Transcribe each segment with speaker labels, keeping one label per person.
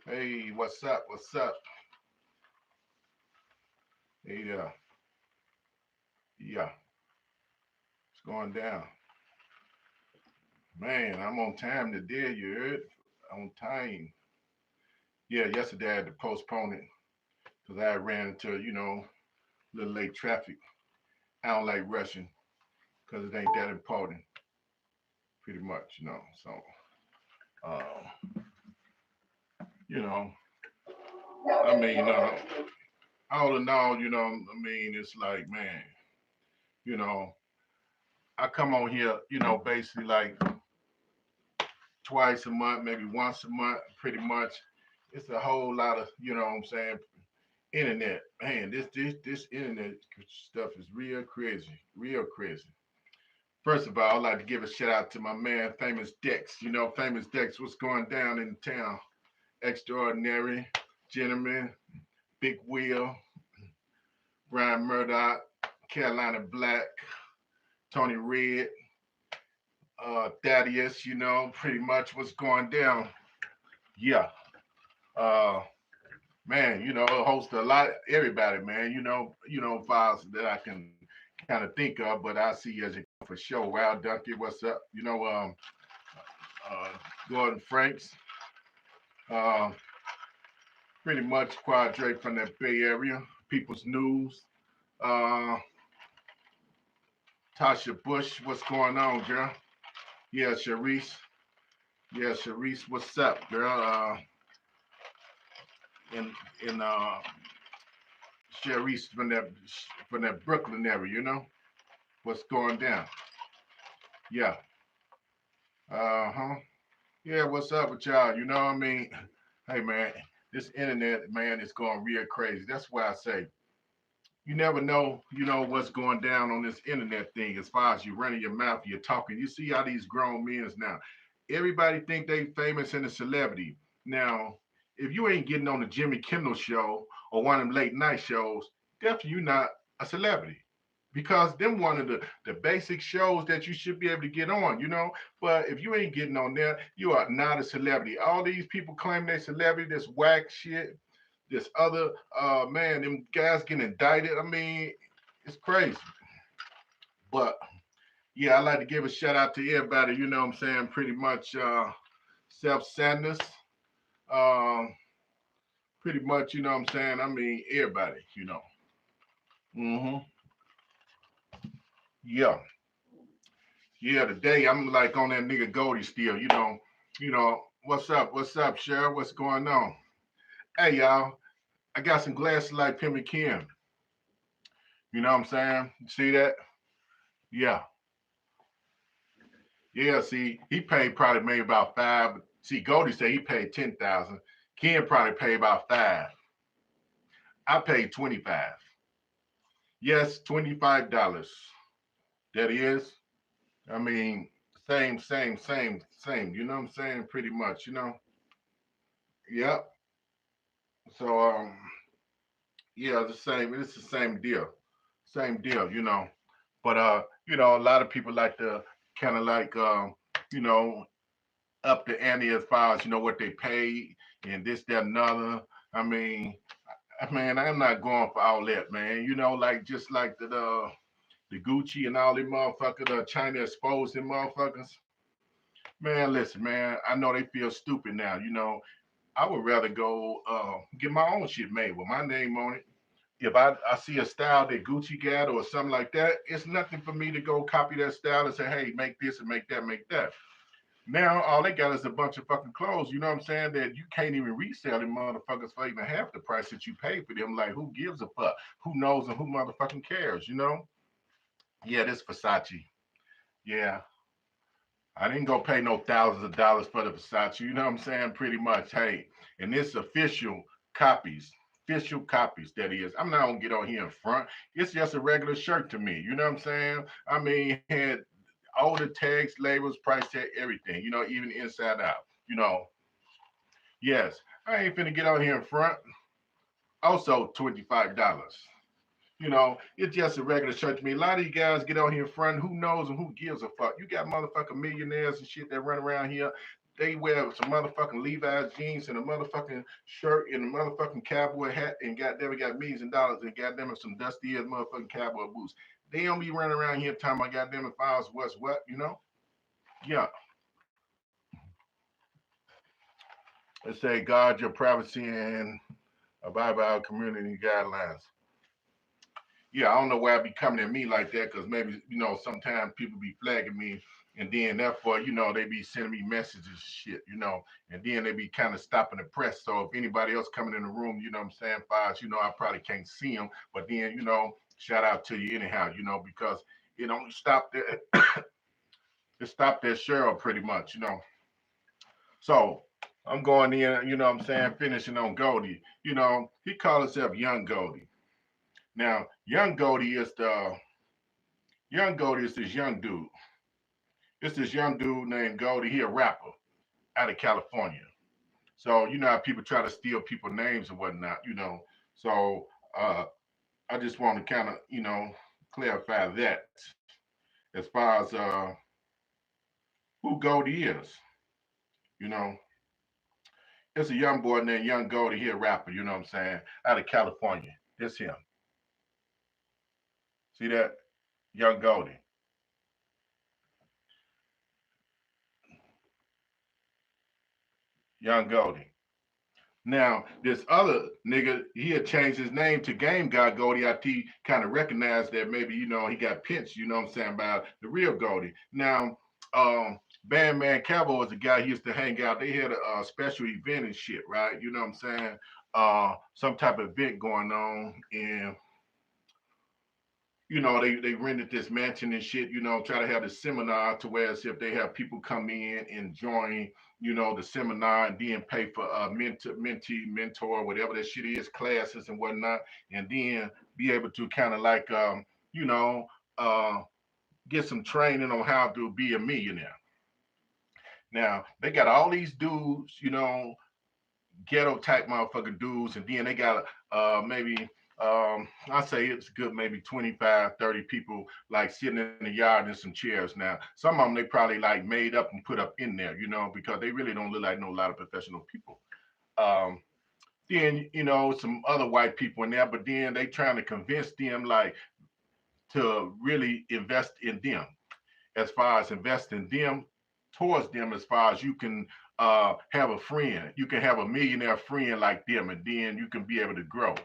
Speaker 1: Hey, what's up? What's up? Hey, yeah, it's going down. Man, I'm on time today, you heard? On time. Yeah, yesterday I had to postpone it because I ran into, a little late traffic. I don't like rushing because it ain't that important, pretty much, So, um, you know, I mean, all in all, it's like, man, you know, I come on here, basically like twice a month, maybe once a month, pretty much. It's a whole lot of, what I'm saying, internet. Man, this internet stuff is real crazy, real crazy. First of all, I'd like to give a shout out to my man, Famous Dex. Famous Dex, what's going down in town? Extraordinary, Gentleman, Big Wheel, Brian Murdoch, Carolina Black, Tony Red, Thaddeus, pretty much what's going down. Yeah. Uh, man, host a lot everybody, man. Files that I can kind of think of, but I see as it for sure. Wild Donkey, what's up? Uh, Gordon Franks, uh, pretty much Quadrate from that Bay Area. People's News. Uh, Tasha Bush, what's going on, girl? Yeah, Sharice. Yeah, Sharice, what's up, girl? In Sharice from that Brooklyn area, what's going down? Yeah. Uh-huh. Yeah, what's up with y'all? You know what I mean? Hey man, this internet, man, is going real crazy. That's why I say you never know, what's going down on this internet thing as far as you running your mouth, you're talking. You see how these grown men is now. Everybody think they famous and a celebrity. Now, if you ain't getting on the Jimmy Kimmel show or one of them late night shows, definitely you're not a celebrity. Because them one of the basic shows that you should be able to get on. But if you ain't getting on there, you are not a celebrity. All these people claim they celebrity, this whack shit, this other man, them guys getting indicted. I mean, it's crazy. But yeah, I like to give a shout out to everybody, you know what I'm saying? Pretty much Self Sanders. Um, pretty much, you know what I'm saying? I mean, everybody. Mm-hmm. Yeah. Yeah, today I'm like on that nigga Goldie still. What's up? What's up, Cheryl? What's going on? Hey y'all, I got some glasses like Pimmy Kim. You know what I'm saying? See that? Yeah. Yeah, see, he paid probably maybe about five. See, Goldie said he paid 10,000. Ken probably paid about five. I paid 25. Yes, $25. That is. I mean, same. You know what I'm saying? Pretty much. Yep. So yeah, the same. It's the same deal. Same deal. But a lot of people like to kind of like you know, up the ante as far as what they pay and this, that, and other. I mean, man, I'm not going for all that, man. Like just like the Gucci and all them motherfuckers, the China exposed them motherfuckers. Man, listen, man, I know they feel stupid now. I would rather go get my own shit made with my name on it. If I see a style that Gucci got or something like that, it's nothing for me to go copy that style and say, hey, make this and make that, make that. Now all they got is a bunch of fucking clothes, you know what I'm saying, that you can't even resell them motherfuckers for even half the price that you pay for them. Like, who gives a fuck? Who knows and who motherfucking cares? Yeah, this Versace. Yeah. I didn't go pay no thousands of dollars for the Versace, you know what I'm saying? Pretty much. Hey, and it's copies. Official copies, that is. I'm not gonna get on here in front. It's just a regular shirt to me. You know what I'm saying? I mean, had all the tags, labels, price tag, everything, even inside out. Yes, I ain't finna get on here in front. Also $25. You know, it's just a regular shirt to me. A lot of you guys get on here in front. Who knows and who gives a fuck? You got motherfucking millionaires and shit that run around here. They wear some motherfucking Levi's jeans and a motherfucking shirt and a motherfucking cowboy hat and goddamn it got millions of dollars and goddamn it some dusty ass motherfucking cowboy boots. They don't be running around here talking about goddamn it files what's what, you know? Yeah. Let's say guard your privacy and abide by our community guidelines. Yeah, I don't know why I be coming at me like that because maybe, you know, sometimes people be flagging me and then therefore, you know, they be sending me messages and shit, you know, and then they be kind of stopping the press. So if anybody else coming in the room, you know what I'm saying, files, you know, I probably can't see them, but then, you know, shout out to you anyhow, you know, because it only stopped there. It stopped at Cheryl pretty much, you know. So I'm going in, you know what I'm saying, finishing on Goldie. You know, he called himself Young Goldie. Now, Young Goldie is this young dude. It's this young dude named Goldie. He a rapper out of California. So you know how people try to steal people's names and whatnot, you know. So I just want to kind of, you know, clarify that as far as who Goldie is. You know, it's a young boy named Young Goldie. He a rapper, you know what I'm saying, out of California. It's him. See that? Young Goldie. Young Goldie. Now, this other nigga, he had changed his name to Game Guy Goldie. I kind of recognized that maybe, you know, he got pinched, you know what I'm saying, by the real Goldie. Now, B-Man Kevo was the guy he used to hang out. They had a special event and shit, right? You know what I'm saying? Some type of event going on. And you know, they rented this mansion and shit, you know, try to have the seminar to where as if they have people come in and join, you know, the seminar and then pay for mentor, whatever that shit is, classes and whatnot, and then be able to kind of like, you know, uh, get some training on how to be a millionaire. Now, they got all these dudes, you know, ghetto type motherfucker dudes, and then they got maybe I say it's good maybe 25, 30 people like sitting in the yard in some chairs. Now, some of them they probably like made up and put up in there, you know, because they really don't look like no lot of professional people. Um, then you know some other white people in there, but then they trying to convince them like to really invest in them as far as investing them towards them as far as you can have a friend. You can have a millionaire friend like them and then you can be able to grow.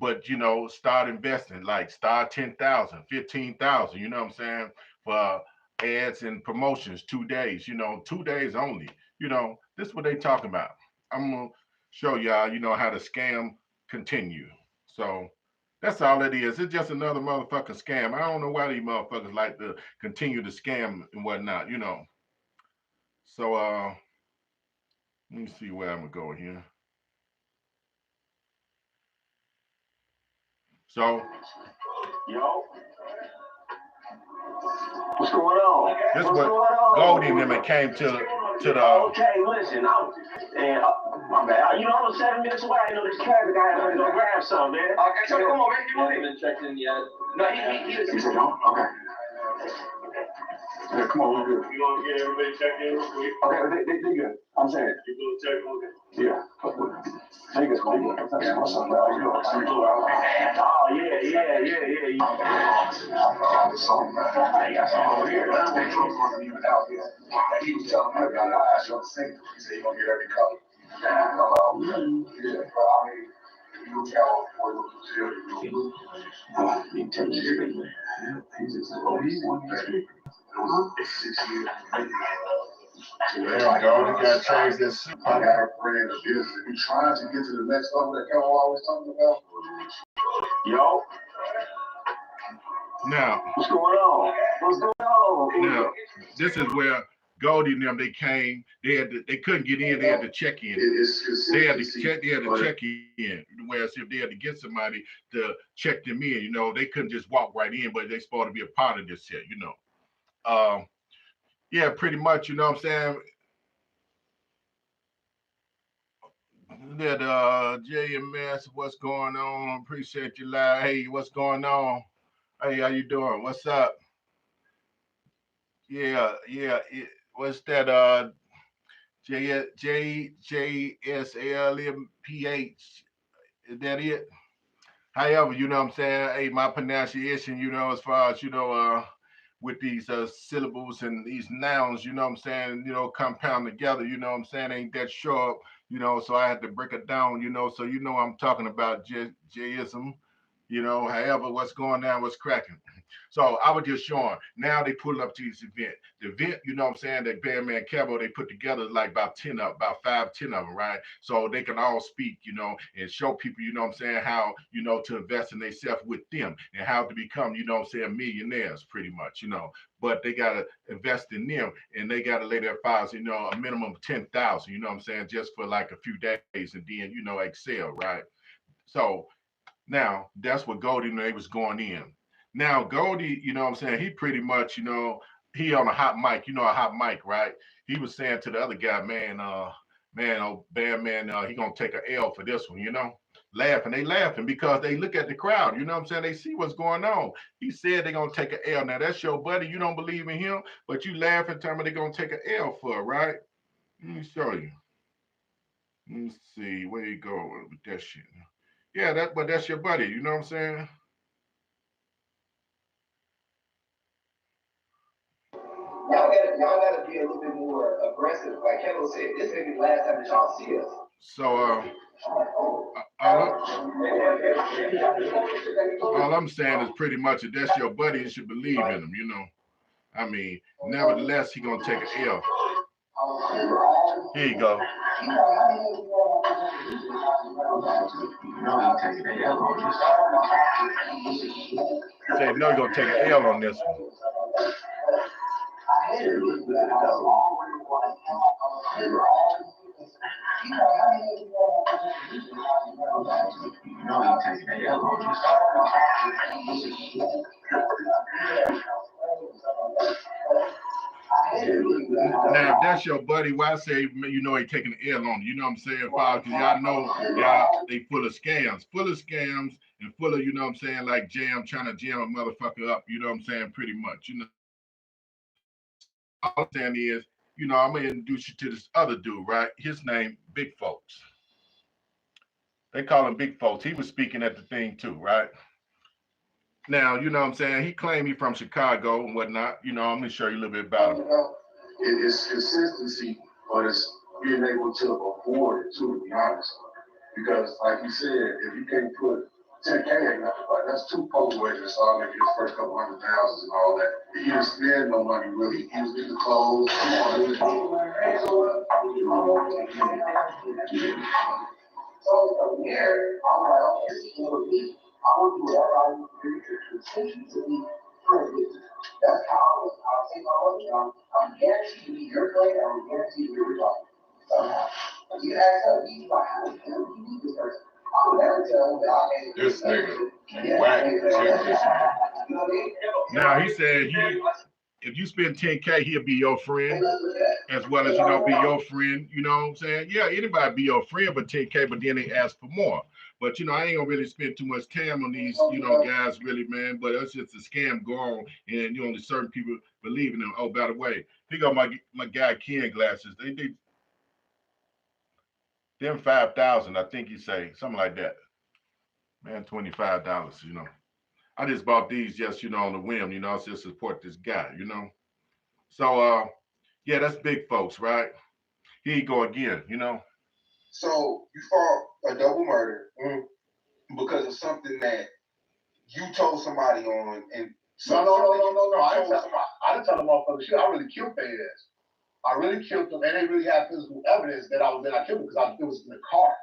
Speaker 1: But you know, start investing, like start 10,000, 15,000, you know what I'm saying? For ads and promotions, 2 days, you know, 2 days only. You know, this is what they talking about. I'm gonna show y'all, you know, how the scam continue. So that's all it is. It's just another motherfucking scam. I don't know why these motherfuckers like to continue to scam and whatnot, you know. So let me see where I'm gonna go here. So
Speaker 2: Yo, what's going on?
Speaker 1: This is what Goldie and them came to the.
Speaker 2: Okay, listen, my bad. You know, I was 7 minutes away. I know this traffic. I had to go grab some, man. Okay, so come on, man. You haven't even checked in yet. No, he said no. Okay. Yeah, come on, we're good. You want to get everybody checked in real quick? Okay, they good. I'm saying. You go check, okay? Yeah. Take us, man. What's up, man? You know, oh, yeah. I got some over here. That's what Trump wasn't even out here. He was telling me about eyes on the single. He said, you're going to get every color. Yeah, I mean, if you tell what you he tells you, he's just he won this week. It's 6 years.
Speaker 1: There we go. We got to change this.
Speaker 2: I got a friend of business. We trying to get to the next level that Carol always talking about. Yo.
Speaker 1: Now,
Speaker 2: what's going on? What's going on?
Speaker 1: Now, this is where Goldie and them they came. They couldn't get in. They had to check in. They had to check in. Whereas if they had to get somebody to check them in, you know, they couldn't just walk right in. But they supposed to be a part of this here, you know. Yeah, pretty much. You know what I'm saying? That JMS, what's going on? Appreciate you live. Hey, what's going on? Hey, how you doing? What's up? Yeah. What's that? JSLMPH. Is that it? However, you know what I'm saying? Hey, my pronunciation, as far as, with these syllables and these nouns, you know what I'm saying, compound together, you know what I'm saying, ain't that sharp, so I had to break it down, so I'm talking about Jism, however, what's going on, what's cracking. So I was just showing. Now they pull up to this event. The event, you know what I'm saying, that B-Man Kevo, they put together like about 5, 10 of them, right? So they can all speak, and show people, you know what I'm saying, how, to invest in themselves with them and how to become, you know what I'm saying, millionaires pretty much, But they gotta invest in them and they gotta lay their files, a minimum of 10,000, you know what I'm saying, just for like a few days and then, excel, right? So now that's what Goldie they was going in. Now Goldie, you know what I'm saying, he pretty much, he on a hot mic, a hot mic, right? He was saying to the other guy, oh bad man, he gonna take a L for this one, Laughing, they laughing because they look at the crowd, you know what I'm saying? They see what's going on. He said they're gonna take an L. Now that's your buddy, you don't believe in him, but you laugh and tell me they're gonna take an L for it, right? Let me show you. Let me see where you go with that shit. Yeah, but that's your buddy, you know what I'm saying?
Speaker 2: Y'all gotta be a little bit more aggressive. Like Kevo said, this may be the last time that y'all see us.
Speaker 1: So all I'm saying is pretty much if that's your buddy, you should believe in him, I mean, nevertheless, he gonna take an L. Here you go. Say no, you're gonna take an L on this one. Now, if that's your buddy, why say he taking an L on you? You know what I'm saying, Father? Because y'all know they full of scams, and full of, you know what I'm saying, like trying to jam a motherfucker up. You know what I'm saying, pretty much. All I'm saying is, I'm gonna introduce you to this other dude, right? His name, Big Folks. They call him Big Folks. He was speaking at the thing too, right? Now, you know what I'm saying? He claimed he from Chicago and whatnot. I'm gonna show you a little bit about him.
Speaker 2: It's consistency, but it's being able to afford it too, to be honest. Because, like you said, if you can't put 10K ain't nothing, but that's two post wages, so I'll make his first couple $100,000 and all that. He didn't spend no money really. He was getting clothes. So from here, I'm like, okay, this is for me. I will do whatever I need to do to continue to be perfect. That's how I'll take my money. I'm guaranteed to be your player. I'm guaranteed to be your result. Somehow. If you ask me, like, how the hell do you need this person? I would never tell him that I made
Speaker 1: this nigga. Whack. Now he said if you spend 10K, he'll be your friend, as well as, be your friend, you know what I'm saying? Yeah, anybody be your friend for 10K, but then they ask for more. But, I ain't gonna really spend too much time on these, guys really, man, but it's just a scam going on, and, only certain people believe in them. Oh, by the way, he got my guy Ken glasses. They them 5,000, I think you say, something like that. Man, $25, I just bought these just, on the whim, just to support this guy, So, yeah, that's Big Folks, right? Here you go again,
Speaker 2: So you fought a double murder because of something that you told somebody on, and no. I didn't tell them motherfucker shit. I really killed their ass. I really killed them, and they really had physical evidence that I killed them because it was in the car.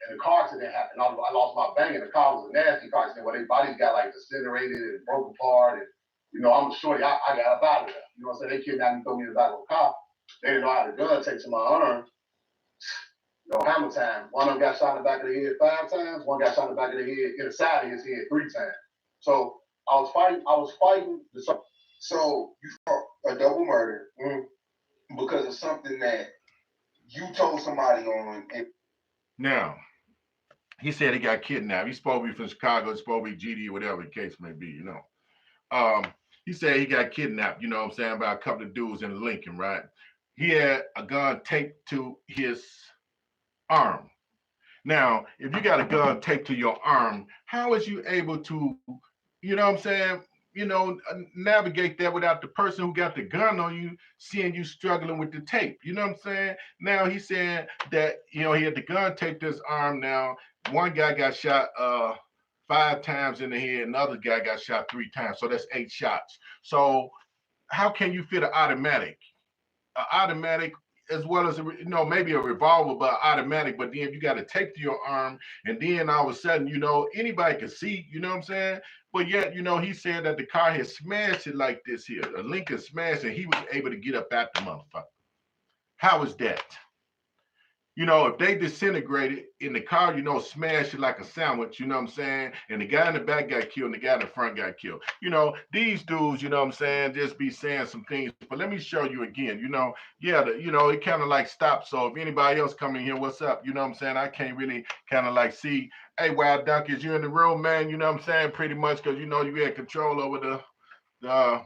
Speaker 2: And the car accident happened. I lost my bang, and the car was a nasty car accident where their bodies got like disintegrated and broke apart. And I'm a shorty. I got up out of there. You know what I'm saying? They kidnapped me, threw me in the back of a car. They didn't know how the gun take to my arm. Hammer time. One of them got shot in the back of the head 5 times. One got shot in the back of the head, in the side of his head 3 times. So I was fighting. So you fought a double murder because of something that you told somebody on. And
Speaker 1: Now, he said he got kidnapped. He's supposed to be from Chicago, he's supposed to be GD, whatever the case may be, he said he got kidnapped, you know what I'm saying, by a couple of dudes in Lincoln, right? He had a gun taped to his arm. Now, if you got a gun taped to your arm, how is you able to, you know what I'm saying, navigate that without the person who got the gun on you seeing you struggling with the tape? You know what I'm saying? Now he's saying that, he had the gun taped to his arm. Now, one guy got shot 5 times in the head, another guy got shot 3 times. So that's 8 shots. So how can you fit an automatic? Automatic as well as maybe a revolver, but automatic. But then you got to tape to your arm, and then all of a sudden, anybody can see. You know what I'm saying? But yet, he said that the car had smashed it like this here. A Lincoln smashed, and he was able to get up at the motherfucker. How is that? If they disintegrated in the car, smash it like a sandwich, you know what I'm saying? And the guy in the back got killed and the guy in the front got killed. These dudes, you know what I'm saying, just be saying some things. But let me show you again, it kind of like stops. So if anybody else come in here, what's up? You know what I'm saying? I can't really kind of like see, hey, Wild Dunk, is you in the room, man? You know what I'm saying? Pretty much because, you had control over the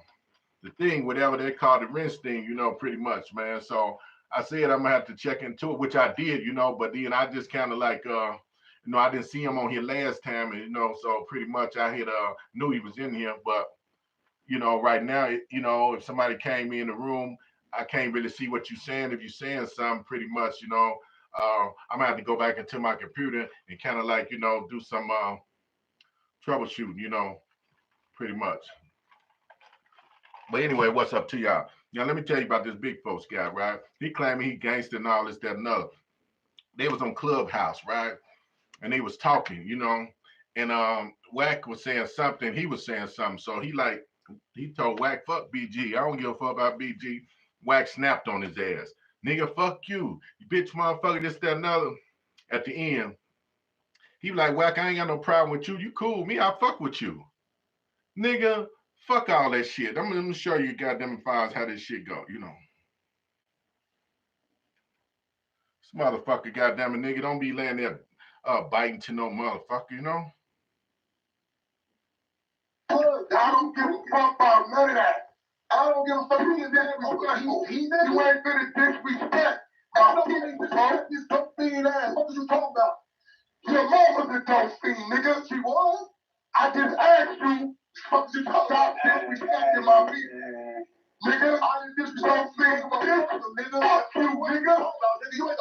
Speaker 1: thing, whatever they call the rinse thing, pretty much, man. So I said I'm gonna have to check into it, which I did, but then I just kind of like, I didn't see him on here last time, and so pretty much I had knew he was in here, but right now, if somebody came in the room, I can't really see what you're saying. If you're saying something, pretty much, I'm gonna have to go back into my computer and kind of like, do some troubleshooting, pretty much. But anyway, what's up to y'all? Now, let me tell you about this big folks guy, right? He claiming he gangster and all this, that, and other. They was on Clubhouse, right? And they was talking, and Wack was saying something. He was saying something. So he told Wack, fuck BG. I don't give a fuck about BG. Wack snapped on his ass. Nigga, fuck you. You bitch motherfucker, this, that, and other. At the end, he was like, Wack, I ain't got no problem with you. You cool with me. I fuck with you. Nigga, fuck all that shit. I'm gonna show you goddamn files how this shit go, This motherfucker, goddamn it, nigga, don't be laying there biting to no motherfucker,
Speaker 2: I don't give a fuck about none of that. I don't give a fuck. You ain't finna disrespect. I don't give a fuck. This dope fiend ass. What are you talking about? Your mama's a dope fiend, nigga. She was? I just asked you. Fuck you, stop disrespecting my people. Nigga, I didn't disrespect me. Nigga, fuck you, nigga.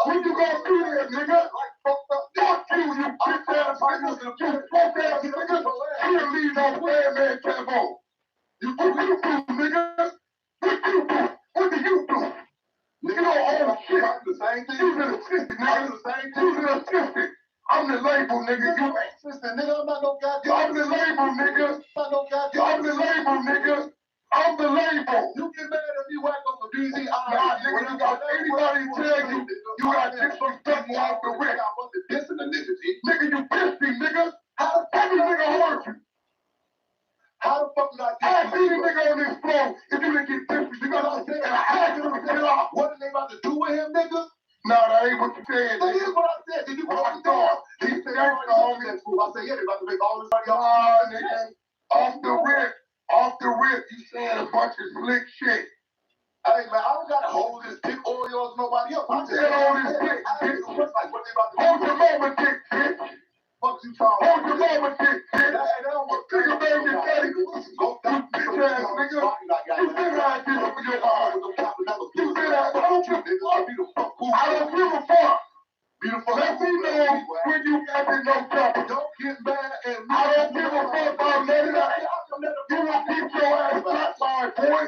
Speaker 2: When you gonna do that, nigga? Fuck you, you bitch ass nigga. You fuck ass nigga. You don't leave no B-Man Kevo. What do you do, nigga? What do you do? What do you do? Nigga, don't own shit. I'm the same thing. You the assistant, nigga. I'm the same thing. You the assistant. I'm the label, nigga. You ain't assistant, nigga. I'm not no goddamn. I'm the label, nigga. I'm not no goddamn. I'm the label, nigga. I'm the label. You get mad at me whack up the BZ. Nah, nigga, you got anybody tell you got disrespect me off the rip. I want to diss in the nigga. Nigga, you pissed me, nigga. How the fuck is nigga hurt you? How the fuck did I see the nigga on this floor if you didn't get disrespect? You know what I'm saying? And I asked him to get off. What are they about to do with him, nigga? No, that ain't what you said. That is what I said. Did you put on the door? He said, gangsta on me at school. I said, yeah, they about to make all this money off. Nigga. Off the rip, you saying a bunch of slick shit. Hey, man, I don't got to hold this dick or yours, nobody else. I'm saying all this dick, bitch. Like, what they about to do? Hold your mama dick, bitch. Fuck you, Charles. Hold your mama dick, bitch. Hey, that don't work. Nigga, baby, daddy. Go down, bitch ass, nigga. You been out here for your heart. You been out here. I don't give a fuck. I don't give a fuck. Beautiful. Let me know when you got in no trouble. Don't get mad at me. I don't give a fuck about letting that. You will keep your ass flatline, boy.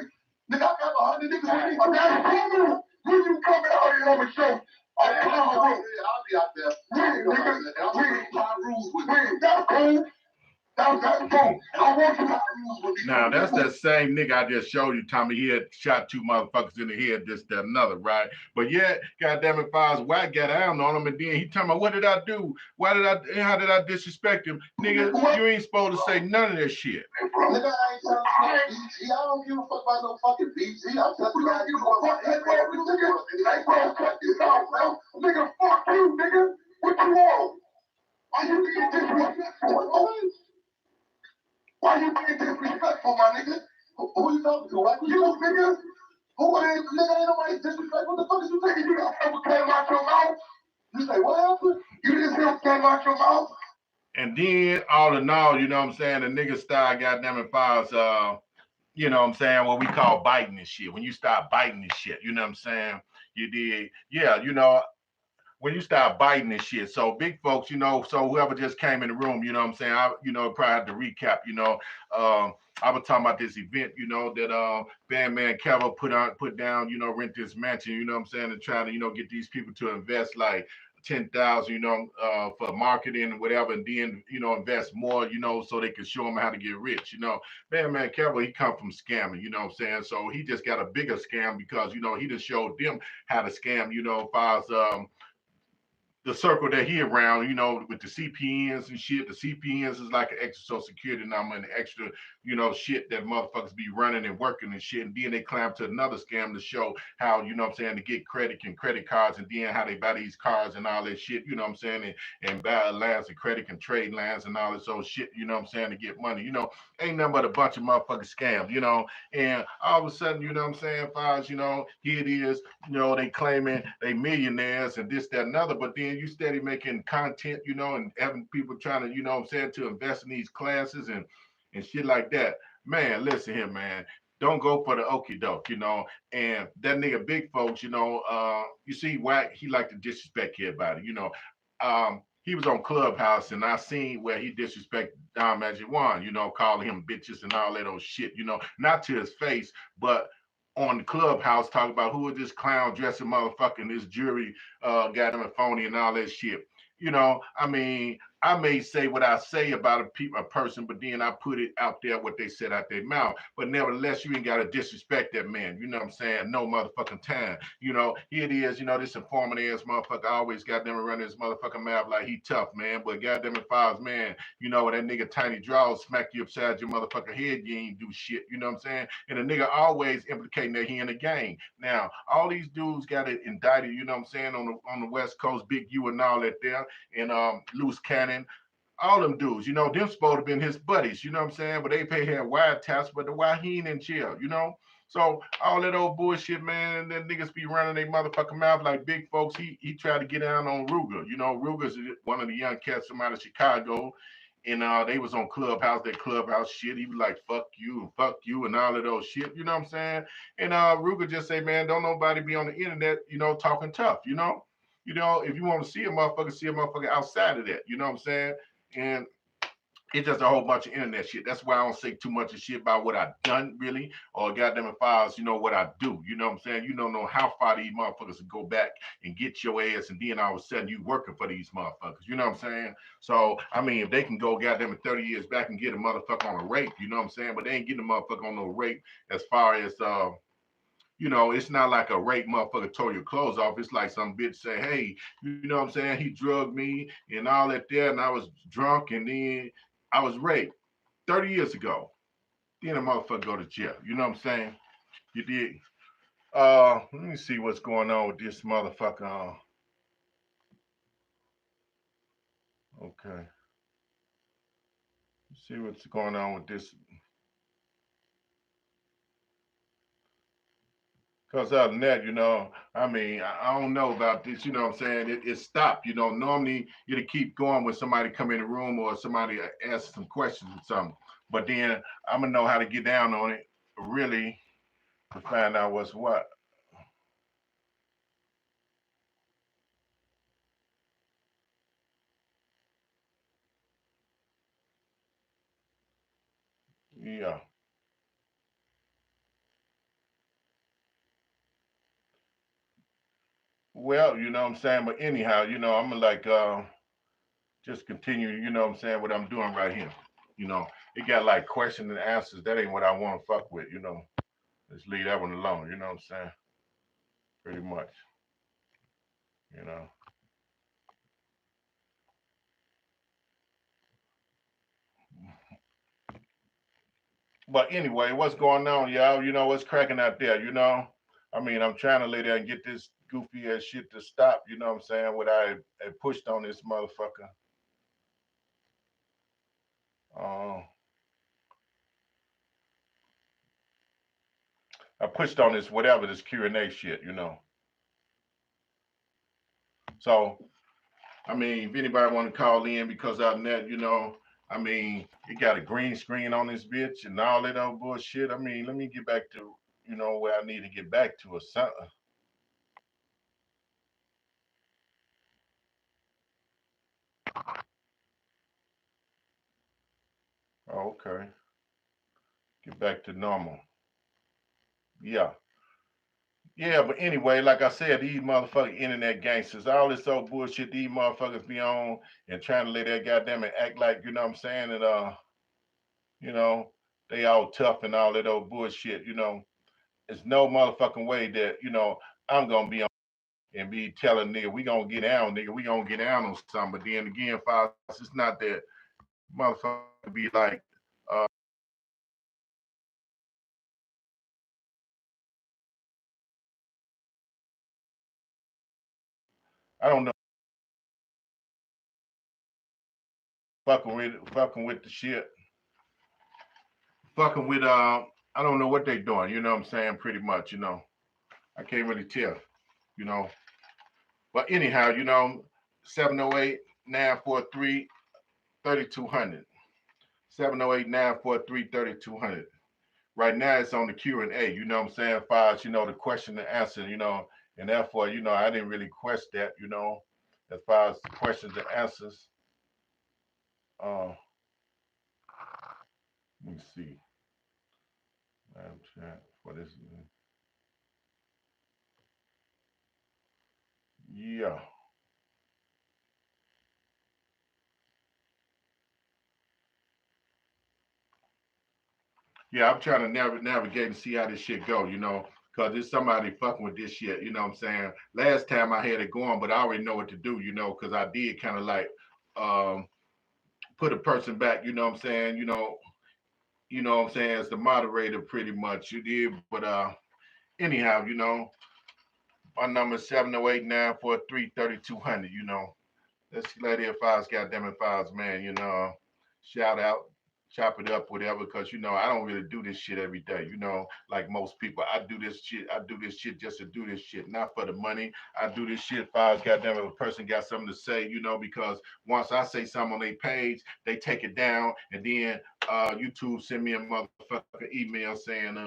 Speaker 2: Nigga, I got 100 niggas with me. I got a when you coming out here on the show. I'll be out there. Win, nigga. Win. My rules with me. That's cool. That's cool. I want you to rules with me.
Speaker 1: Now, that's that same nigga I just showed you, Tommy. He had shot 2 motherfuckers in the head, this, that, another, right? But yet, goddamn it, Files Wack got down on him, and then he told me, what did I do? How did I disrespect him? Nigga, you ain't supposed to say none of that shit.
Speaker 2: Nigga, I ain't telling you BG. I don't give a fuck about no fucking BG. I'm telling you, I give a fuck. Hey, bro, nigga, cut this out, bro. Nigga, fuck you, nigga. What you nigga, ain't nobody disrespect. What the fuck is you thinking? You just ever came out your mouth? You say, what happened? You just never came out your mouth?
Speaker 1: And then, all in all, you know what I'm saying, the nigga style, goddamn it, files, you know what I'm saying, what we call biting and shit. When you start biting and shit, you know what I'm saying? You did, yeah, you know, when you start biting and shit. So big folks, you know, so whoever just came in the room, you know what I'm saying, I, you know, probably have to recap, you know, I was talking about this event, you know, that B-Man Kevo put down, you know, rent this mansion, you know what I'm saying, and trying to, you know, get these people to invest like 10,000, you know, for marketing and whatever, and then, you know, invest more, you know, so they can show them how to get rich, you know. Man, Kevo, he come from scamming, you know what I'm saying? So he just got a bigger scam because, you know, he just showed them how to scam, you know, as far as the circle that he around, you know, with the CPNs and shit. The CPNs is like an extra social security number and extra, you know, shit that motherfuckers be running and working and shit. And then they climb to another scam to show how, you know what I'm saying, to get credit and credit cards and then how they buy these cars and all that shit, you know what I'm saying, and buy lines and credit and trade lines and all this old shit, you know what I'm saying, to get money. You know, ain't nothing but a bunch of motherfucking scams, you know. And all of a sudden, you know what I'm saying, Files, you know, here it is, you know, they claiming they millionaires and this, that, and other, but then you steady making content, you know, and having people trying to, you know what I'm saying, to invest in these classes and shit like that. Man, listen here, man. Don't go for the okie doke, you know. And that nigga big folks, you know, you see why he like to disrespect everybody, you know. He was on Clubhouse and I seen where he disrespected Don Magic One, you know, calling him bitches and all that old shit, you know, not to his face, but on the Clubhouse talking about who is this clown dressing motherfucking this jury got him a phony and all that shit. You know, I mean, I may say what I say about a person, but then I put it out there what they said out their mouth. But nevertheless, you ain't got to disrespect that man. You know what I'm saying? No motherfucking time. You know, here it is. You know, this informant ass motherfucker always got them running his motherfucking mouth like he tough, man. But goddamn it, Files, man, you know, that nigga Tiny Draws smack you upside your motherfucking head, you ain't do shit. You know what I'm saying? And the nigga always implicating that he in the game. Now, all these dudes got it indicted, you know what I'm saying, on the West Coast, Big U and all that there, and Loose Cannon, all them dudes, you know, them supposed to have been his buddies, you know what I'm saying? But they pay him wiretaps, but the why he ain't in jail, you know? So all that old bullshit, man, and then niggas be running their motherfucking mouth like big folks. He tried to get down on Ruger. You know, Ruger's one of the young cats from out of Chicago. And they was on Clubhouse, that Clubhouse shit. He was like, fuck you, and all of those shit, you know what I'm saying? And Ruger just say, man, don't nobody be on the internet, you know, talking tough, you know? You know, if you want to see a motherfucker outside of that, you know what I'm saying? And it's just a whole bunch of internet shit. That's why I don't say too much of shit about what I've done, really, or goddamn it, Files, you know, what I do. You know what I'm saying? You don't know how far these motherfuckers will go back and get your ass, and then all of a sudden you working for these motherfuckers. You know what I'm saying? So, I mean, if they can go goddamn it 30 years back and get a motherfucker on a rape, you know what I'm saying? But they ain't getting a motherfucker on no rape as far as, you know, it's not like a rape motherfucker tore your clothes off. It's like some bitch say, hey, you know what I'm saying? He drugged me and all that there, and I was drunk, and then I was raped 30 years ago. Then a motherfucker go to jail. You know what I'm saying? You did. Let me see what's going on with this motherfucker. Okay. Let's see what's going on with this. Because other than that, you know, I mean, I don't know about this, you know what I'm saying? It stopped, you know. Normally, it'll keep going when somebody come in the room or somebody asks some questions or something. But then I'm going to know how to get down on it, really, to find out what's what. Yeah. Well, you know what I'm saying? But anyhow, you know, I'm going to like just continue, you know what I'm saying, what I'm doing right here. You know, it got like question and answers. That ain't what I want to fuck with, you know. Let's leave that one alone, you know what I'm saying? Pretty much, you know. But anyway, what's going on, y'all? You know, what's cracking out there, you know? I mean, I'm trying to lay there and get this goofy ass shit to stop, you know what I'm saying? What I had pushed on this motherfucker. Uh, I pushed on this whatever this Q&A shit, you know. So I mean, if anybody want to call in because out in that, you know, I mean, it got a green screen on this bitch and all that old bullshit. I mean, let me get back to, you know, where I need to get back to or something. Oh, okay. Get back to normal. Yeah. Yeah, but anyway, like I said, these motherfucking internet gangsters, all this old bullshit these motherfuckers be on and trying to let that goddamn it act like, you know what I'm saying, that you know, they all tough and all that old bullshit, you know. There's no motherfucking way that, you know, I'm gonna be on and be telling nigga, we gonna get down, nigga, we gonna get down on something. But then again, Fox, it's not that motherfucker be like, uh, I don't know, fucking with the shit, fucking with I don't know what they doing, you know what I'm saying, pretty much, you know. I can't really tell, you know. But anyhow, you know, 708-943-3200. 708-943-3200. Right now it's on the Q&A, you know what I'm saying, as far as, you know, the question and answer, you know, and therefore, you know, I didn't really question that, you know, as far as the questions and answers. Uh, let me see. Chat for this. Yeah. Yeah, I'm trying to navigate and see how this shit go, you know, because there's somebody fucking with this shit, you know what I'm saying? Last time I had it going, but I already know what to do, you know, because I did kind of like um, put a person back, you know what I'm saying, you know what I'm saying, as the moderator pretty much, you did, but anyhow, you know, my number is 708-943-3200, you know. Let's let it files, goddamn it files, man, you know. Shout out, chop it up, whatever, because you know, I don't really do this shit every day, you know, like most people. I do this shit just to do this shit, not for the money. I do this shit files, goddamn it, if a person got something to say, you know, because once I say something on their page, they take it down, and then YouTube send me a motherfucker email saying,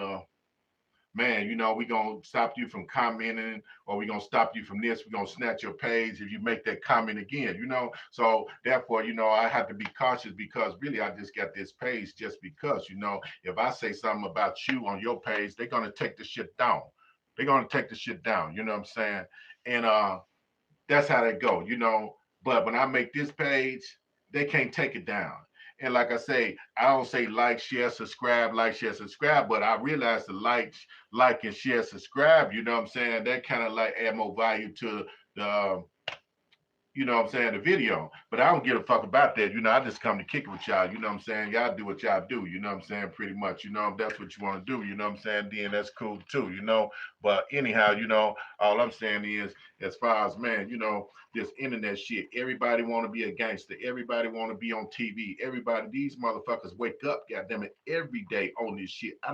Speaker 1: man, you know, we gonna stop you from commenting, or we gonna stop you from this, we gonna snatch your page if you make that comment again, you know. So therefore, you know, I have to be cautious because really I just got this page just because, you know, if I say something about you on your page, they're gonna take the shit down. They're gonna take the shit down, you know what I'm saying? And that's how they go, you know. But when I make this page, they can't take it down. And like I say, I don't say like, share, subscribe, but I realize the like, and share, subscribe, you know what I'm saying? That kind of like add more value to the you know what I'm saying, the video. But I don't give a fuck about that. You know, I just come to kick it with y'all. You know what I'm saying? Y'all do what y'all do. You know what I'm saying? Pretty much. You know, if that's what you want to do, you know what I'm saying? Then that's cool too, you know. But anyhow, you know, all I'm saying is, as far as, man, you know, this internet shit, everybody want to be a gangster. Everybody want to be on TV. Everybody, these motherfuckers wake up, goddamn it, every day on this shit. I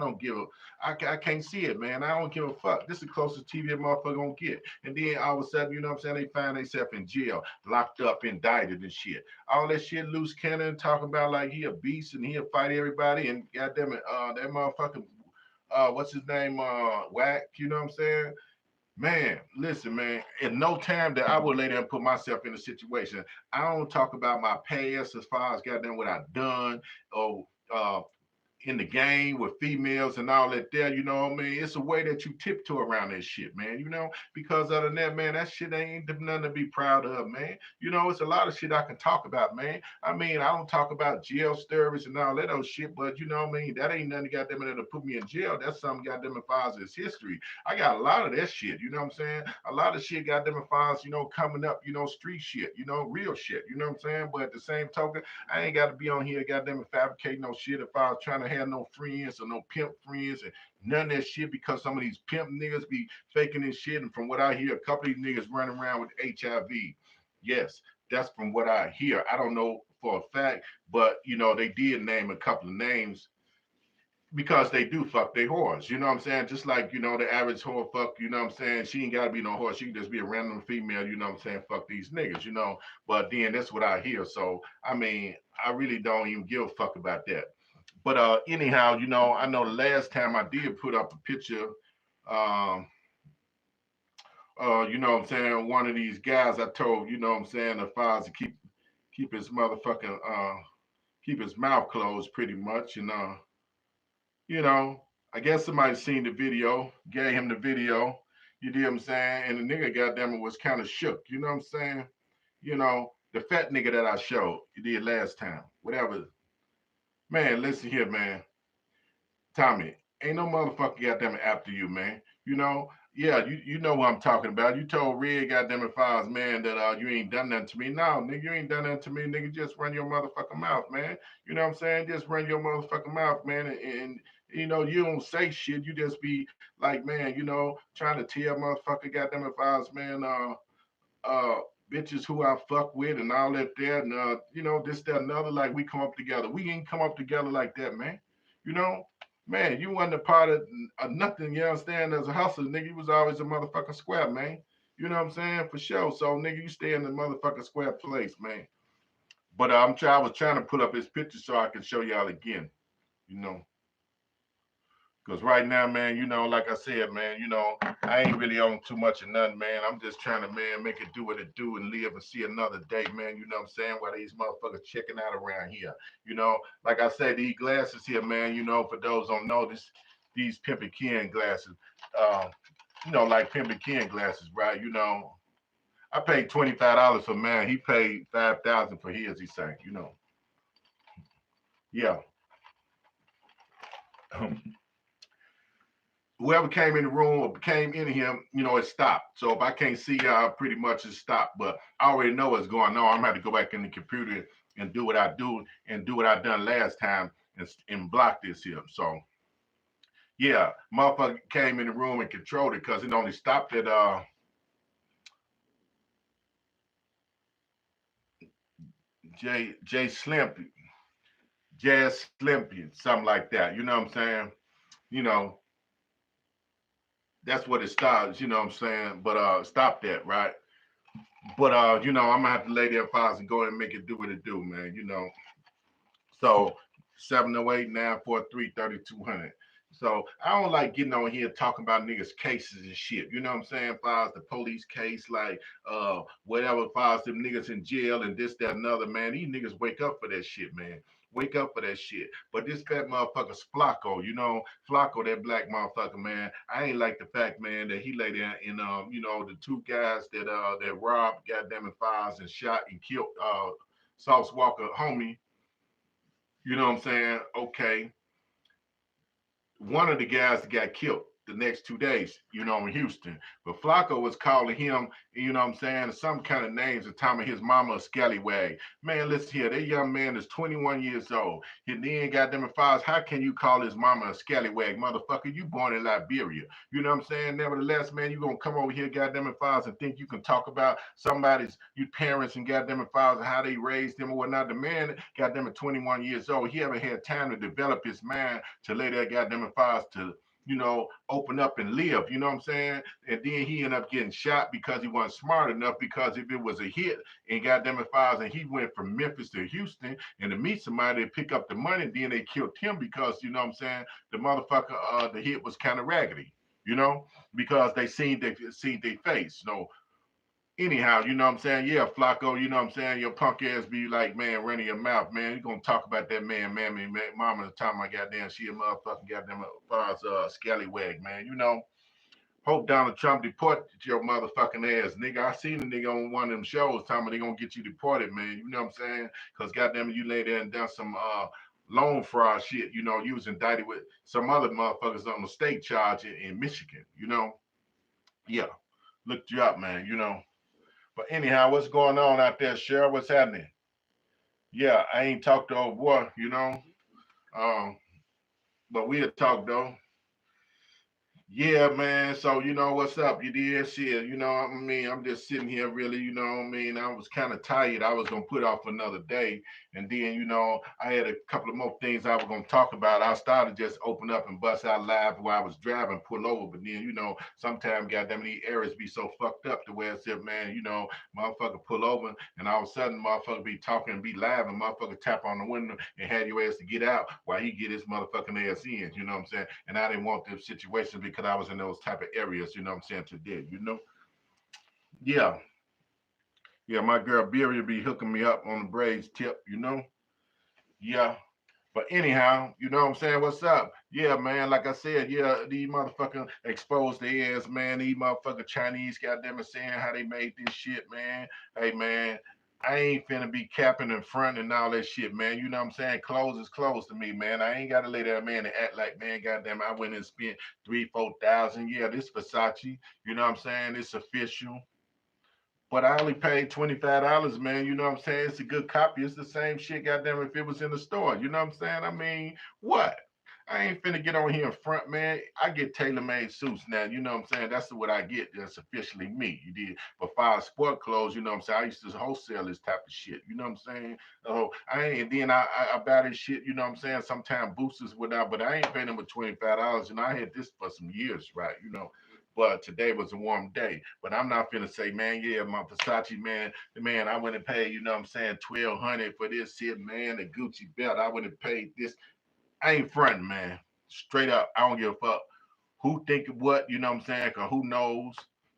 Speaker 1: can't see it, man. I don't give a fuck. This is the closest TV a motherfucker gonna get. And then all of a sudden, you know what I'm saying, they find themselves in jail, locked up, indicted and shit. All that shit loose cannon talking about like he a beast and he'll fight everybody and goddamn it, that motherfucker, what's his name, Whack, you know what I'm saying? Man, listen, man, in no time that I would lay there and put myself in a situation. I don't talk about my past as far as goddamn what I've done or in the game with females and all that there, you know what I mean? It's a way that you tiptoe around that shit, man, you know? Because other than that, man, that shit ain't nothing to be proud of, man. You know, it's a lot of shit I can talk about, man. I mean, I don't talk about jail stories and all that old shit, but you know what I mean? That ain't nothing goddamn it to put me in jail. That's something goddamn it files as history. I got a lot of that shit, you know what I'm saying? A lot of shit goddamn it files, you know, coming up, you know, street shit, you know, real shit, you know what I'm saying? But at the same token, I ain't got to be on here, goddamn it, fabricating no shit if I was trying to have no friends or no pimp friends and none of that shit because some of these pimp niggas be faking this shit. And from what I hear, a couple of these niggas running around with HIV. Yes, that's from what I hear. I don't know for a fact, but you know, they did name a couple of names because they do fuck they whores. You know what I'm saying? Just like, you know, the average whore fuck, you know what I'm saying? She ain't gotta be no whore. She can just be a random female, you know what I'm saying? Fuck these niggas, you know. But then that's what I hear. So I mean, I really don't even give a fuck about that. But anyhow, you know, I know the last time I did put up a picture, um, you know what I'm saying, one of these guys I told, you know what I'm saying, the files to keep his motherfucking keep his mouth closed pretty much. And you know, I guess somebody seen the video, gave him the video, you know what I'm saying? And the nigga goddamn it was kind of shook, you know what I'm saying? You know, the fat nigga that I showed, you did last time, whatever. Man, listen here, man. Tommy, ain't no motherfucker goddamn it after you, man. You know, yeah, you know what I'm talking about. You told Red goddamn it Files, man, that you ain't done nothing to me. No, nigga, you ain't done nothing to me, nigga. Just run your motherfucking mouth, man. You know what I'm saying? Just run your motherfucking mouth, man. And you know, you don't say shit. You just be like, man, you know, trying to tell motherfucker goddamn it Files, man, uh bitches who I fuck with and all that there and you know, this, that, another, like we come up together. We ain't come up together like that, man. You know? Man, you wasn't a part of nothing, you understand, as a hustler, nigga. You was always a motherfucking square, man. You know what I'm saying? For sure. So nigga, you stay in the motherfucking square place, man. But I was trying to put up his picture so I can show y'all again, you know. Because right now, man, you know, like I said, man, you know, I ain't really on too much of nothing, man. I'm just trying to, man, make it do what it do and live and see another day, man. You know what I'm saying? While these motherfuckers checking out around here. You know, like I said, these glasses here, man, you know, for those don't know this, these Pimpin' Ken glasses, uh, you know, like Pimpin' Ken glasses, right? You know, I paid $25 for mine. He paid 5,000 for his, he said, you know. Yeah. Whoever came in the room or came in here, you know, it stopped. So if I can't see y'all, pretty much it stopped. But I already know what's going on. I'm gonna have to go back in the computer and do what I do and do what I done last time and block this here. So yeah, motherfucker came in the room and controlled it because it only stopped at J Slimpy, Jazz Slimpy, something like that. You know what I'm saying? You know, that's what it starts, you know what I'm saying? But stop that, right? But you know, I'm gonna have to lay there files and go ahead and make it do what it do, man. You know. So 708-943-3200. So I don't like getting on here talking about niggas' cases and shit. You know what I'm saying? Files the police case, like whatever, files them niggas in jail and this, that, another, man. These niggas wake up for that shit, man. Wake up for that shit. But this fat motherfucker Flacco, you know, Flacco, that black motherfucker, man. I ain't like the fact, man, that he lay there and you know, the two guys that robbed goddamn it files and shot and killed Sauce Walker homie. You know what I'm saying? Okay, one of the guys that got killed the next 2 days, you know, in Houston. But Flacco was calling him, you know what I'm saying, some kind of names at the time of his mama a scallywag. Man, listen here, that young man is 21 years old. And then got them in files. How can you call his mama a scallywag? Motherfucker, you born in Liberia. You know what I'm saying? Nevertheless, man, you gonna come over here, goddamn in files, and think you can talk about somebody's your parents and goddamn in files and how they raised them or whatnot. The man, goddamn at 21 years old, he haven't had time to develop his mind to lay that goddamn in files to, you know, open up and live, you know what I'm saying? And then he ended up getting shot because he wasn't smart enough, because if it was a hit and goddamn it files and he went from Memphis to Houston and to meet somebody to pick up the money, then they killed him because, you know what I'm saying, the motherfucker, the hit was kind of raggedy, you know, because they seen their face. You know, anyhow, you know what I'm saying? Yeah, Flacco, you know what I'm saying? Your punk ass be like, man, running your mouth, man. You gonna talk about that man, mama the time I got down, she a motherfucking goddamn as scallywag, man. You know, hope Donald Trump deported your motherfucking ass, nigga. I seen a nigga on one of them shows talking about they gonna get you deported, man. You know what I'm saying? Cause goddamn you lay there and done some loan fraud shit, you know, you was indicted with some other motherfuckers on the state charge in Michigan, you know. Yeah. Looked you up, man, you know. But anyhow, what's going on out there, Cheryl? What's happening? Yeah, I ain't talked to old boy, you know. Um, but we'll talk though. Yeah, man. So you know what's up? You did shit. I'm just sitting here really. I was kind of tired. I was gonna put off another day, and then I had a couple of more things I was gonna talk about. I started just open up and bust out live while I was driving, pull over. But then sometimes goddamn these areas be so fucked up to where it's said, man, motherfucker pull over, and all of a sudden motherfucker be talking and be live, and motherfucker tap on the window and had your ass to get out while he get his motherfucking ass in. You know what I'm saying? And I didn't want them situations because I was in those type of areas. You know what I'm saying? Today, yeah, yeah. My girl Beery be hooking me up on the braids tip. Yeah. But anyhow, you know what I'm saying? What's up? Yeah, man. Like I said, yeah, these motherfucking exposed their ass, man. These motherfucking Chinese, goddamn it, saying how they made this shit, man. Hey, man, I ain't finna be capping in front and all that shit, man. You know what I'm saying? Clothes is clothes to me, man. I ain't gotta let that man to act like, man, goddamn, I went and spent 3, 4 thousand. Yeah, this Versace. You know what I'm saying? It's official. But I only paid $25, man. You know what I'm saying? It's a good copy. It's the same shit, goddamn, if it was in the store. You know what I'm saying? I mean, what? I ain't finna get on here in front, man. I get tailor-made suits now. You know what I'm saying? That's what I get. That's officially me. You did. But for sport clothes, you know what I'm saying? I used to wholesale this type of shit. You know what I'm saying? Oh, I ain't. And then I buy this shit. You know what I'm saying? Sometimes boosters without, but I ain't paying them but $25. And I had this for some years, right? But today was a warm day. But I'm not finna say, man, yeah, my Versace, man, I went and paid, you know what I'm saying, 1,200 for this shit, man, the Gucci belt. I went and paid this. I ain't fronting, man. Straight up, I don't give a fuck who think what, you know what I'm saying, cause who knows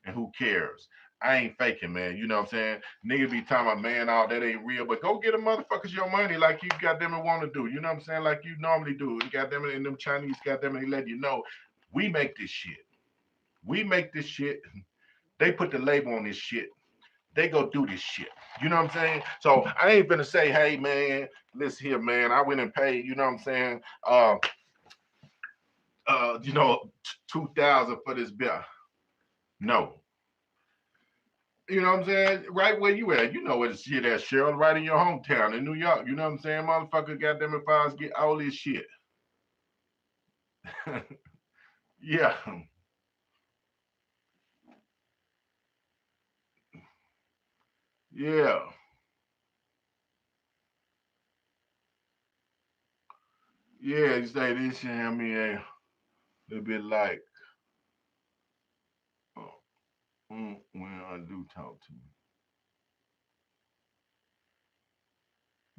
Speaker 1: and who cares. I ain't faking, man. You know what I'm saying? Niggas be talking about, man, all that ain't real, but go get them motherfuckers your money like you goddamn it want to do. You know what I'm saying? Like you normally do. You goddamn it, and them Chinese goddamn it, they let you know we make this shit. We make this shit. They put the label on this shit. They go do this shit. You know what I'm saying? So I ain't gonna say, hey man, listen here, man. I went and paid, you know what I'm saying? 2,000 for this bill. No. You know what I'm saying? Right where you at. You know where the shit at, Cheryl, right in your hometown in New York. You know what I'm saying? Motherfucker, goddamn it, files get all this shit. Yeah. Yeah. Yeah, you say this shit, I mean, a little bit like, when I do talk to me.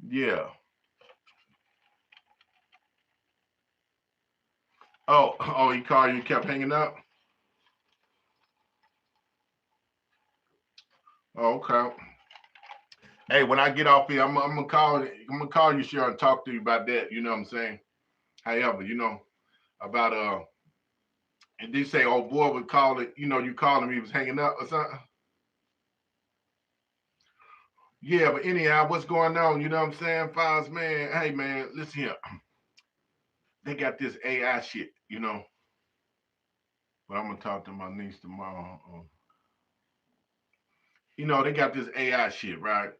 Speaker 1: Yeah. Oh, oh, he called you, kept hanging up. Oh, okay. Hey, when I get off here, I'm gonna call. I'm gonna call you, Cheryl, and talk to you about that. You know what I'm saying? However, about and they say, oh boy, would call it. You called him, he was hanging up or something. Yeah, but anyhow, what's going on? You know what I'm saying, Files, man? Hey, man, listen here. They got this AI shit, But I'm gonna talk to my niece tomorrow. They got this AI shit, right?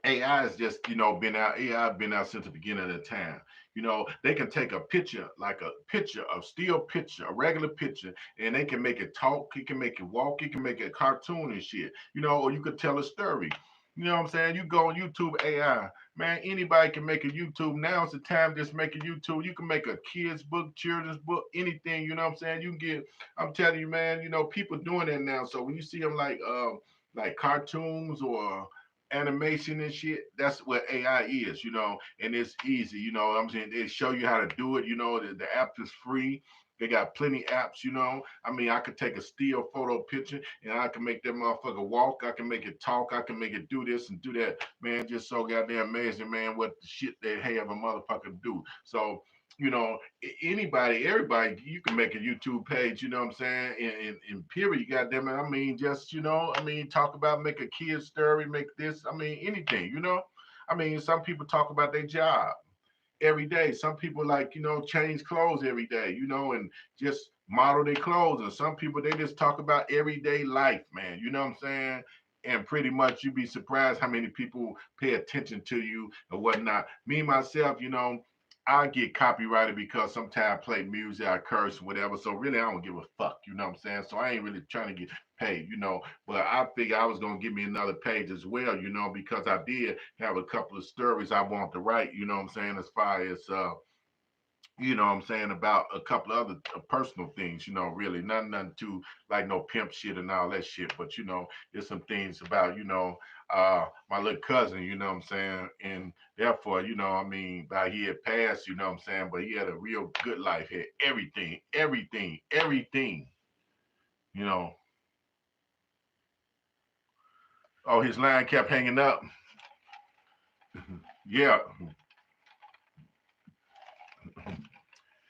Speaker 1: AI is just, been out. AI been out since the beginning of the time. They can take a picture, like a picture, a still picture, a regular picture, and they can make it talk. It can make it walk. It can make it cartoon and shit. Or you could tell a story. You know what I'm saying? You go on YouTube AI, man. Anybody can make a YouTube. Now it's the time just make a YouTube. You can make a kids book, children's book, anything. You know what I'm saying? You can get. I'm telling you, man. People doing that now. So when you see them like cartoons or animation and shit, that's what AI is, and it's easy, what I'm saying? They show you how to do it, the app is free. They got plenty apps, I mean, I could take a still photo picture and I can make that motherfucker walk. I can make it talk. I can make it do this and do that. Man, just so goddamn amazing, man, what the shit they have a motherfucker do. So, anybody, everybody, you can make a YouTube page, you know what I'm saying? In period, goddamn it. I mean, just, talk about make a kid story, make this, I mean, anything, I mean, some people talk about their job every day. Some people like, change clothes every day, and just model their clothes. And some people they just talk about everyday life, man. You know what I'm saying? And pretty much you'd be surprised how many people pay attention to you and whatnot. Me myself, I get copyrighted because sometimes I play music, I curse, whatever. So really, I don't give a fuck. You know what I'm saying? So I ain't really trying to get paid, you know. But I figured I was gonna give me another page as well, you know, because I did have a couple of stories I want to write. You know what I'm saying? As far as you know what I'm saying, about a couple of other personal things, you know, really nothing too like no pimp shit and all that shit. But you know, there's some things about, you know, my little cousin, you know what I'm saying, and therefore, you know, I mean, by he had passed, you know what I'm saying, but he had a real good life, had everything, you know. Oh, his line kept hanging up. Yeah,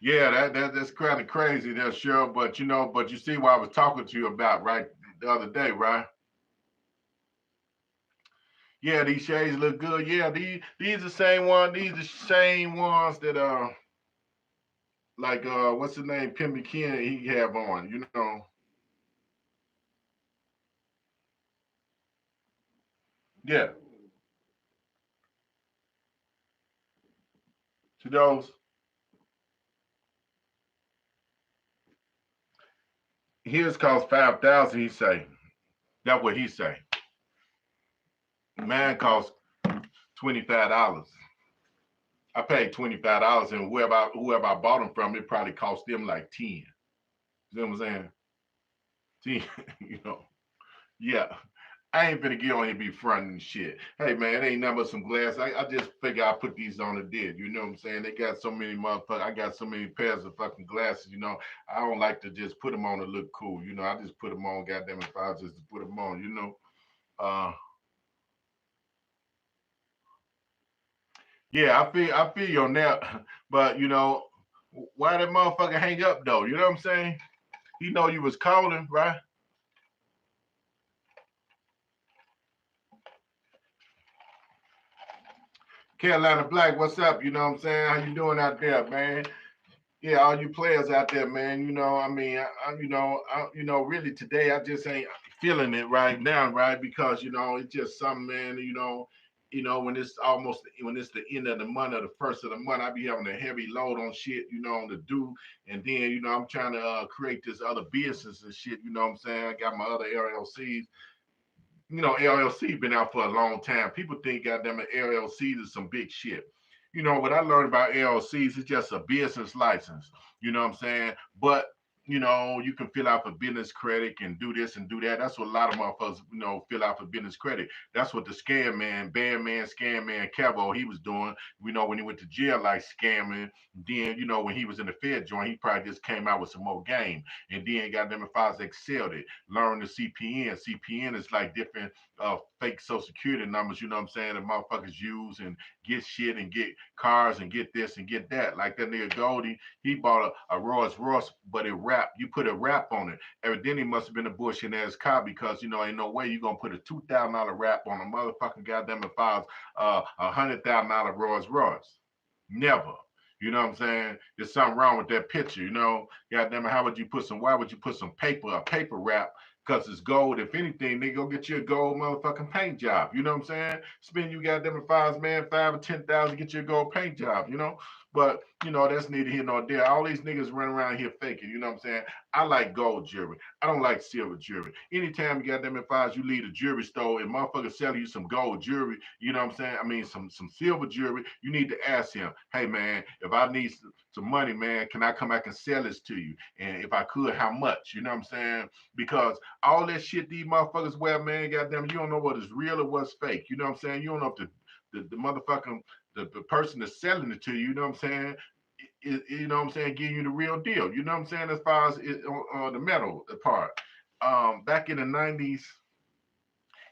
Speaker 1: yeah, that's kind of crazy there, sure. But you know, but you see what I was talking to you about, right, the other day, right? Yeah, these shades look good. Yeah, these the same one. These the same ones that like what's his name, Pimmy Ken, he have on. You know, yeah. To those, his cost 5,000. He say that's what he say. Man cost $25. I paid $25, and whoever I bought them from, it probably cost them like 10. You know what I'm saying? 10, you know. Yeah. I ain't finna get on here and be fronting and shit. Hey man, it ain't nothing but some glass. I just figure I put these on the did. You know what I'm saying? They got so many motherfuckers. I got so many pairs of fucking glasses. You know, I don't like to just put them on to look cool. You know, I just put them on. Goddamn it, if I just to put them on. You know. Uh, yeah, I feel you on that. But you know, why that motherfucker hang up though? You know what I'm saying? He know you was calling, right? Carolina Black, what's up? You know what I'm saying? How you doing out there, man? Yeah, all you players out there, man. You know, I mean, you know, really today I just ain't feeling it right now, right? Because you know, it's just something, man. You know, when it's the end of the month or the first of the month, I be having a heavy load on shit, you know, on the do, and then you know, I'm trying to create this other business and shit. You know what I'm saying? I got my other LLCs. You know, LLC been out for a long time. People think goddamn it, LLCs is some big shit. You know, what I learned about LLCs is just a business license. You know what I'm saying? But you know, you can fill out for business credit and do this and do that. That's what a lot of motherfuckers, you know, fill out for business credit. That's what the scam man, bad man, scam man, Kevo, he was doing. You know, when he went to jail, like scamming. Then, you know, when he was in the Fed joint, he probably just came out with some more game. And then, goddamn, if I was excelled it, learn the CPN. CPN is like different fake social security numbers, you know what I'm saying, that motherfuckers use and get shit and get cars and get this and get that. Like that nigga Goldie, he bought a Rolls Royce, but it wrapped. You put a wrap on it. Evidently must have been a bullshit ass car because you know ain't no way you gonna put a $2,000 wrap on a motherfucking goddamn files $100,000 Rolls Royce. Never. You know what I'm saying? There's something wrong with that picture, you know. Goddamn it, why would you put some a paper wrap because it's gold. If anything, they go get you a gold motherfucking paint job. You know what I'm saying? Spend you goddamn fives, man, 5 or 10,000, get you a gold paint job, you know? But you know, that's neither here nor there. All these niggas run around here faking, you know what I'm saying? I like gold jewelry. I don't like silver jewelry. Anytime you got them fives, you leave a jewelry store and motherfucker selling you some gold jewelry, you know what I'm saying? I mean some silver jewelry, you need to ask him, hey man, if I need some money, man, can I come back and sell this to you? And if I could, how much? You know what I'm saying? Because all that shit these motherfuckers wear, man, goddamn, you don't know what is real or what's fake. You know what I'm saying? You don't know if the motherfucking the person that's selling it to you, you know what I'm saying? You know what I'm saying? Giving you the real deal. You know what I'm saying? As far as the metal part. Back in the 90s,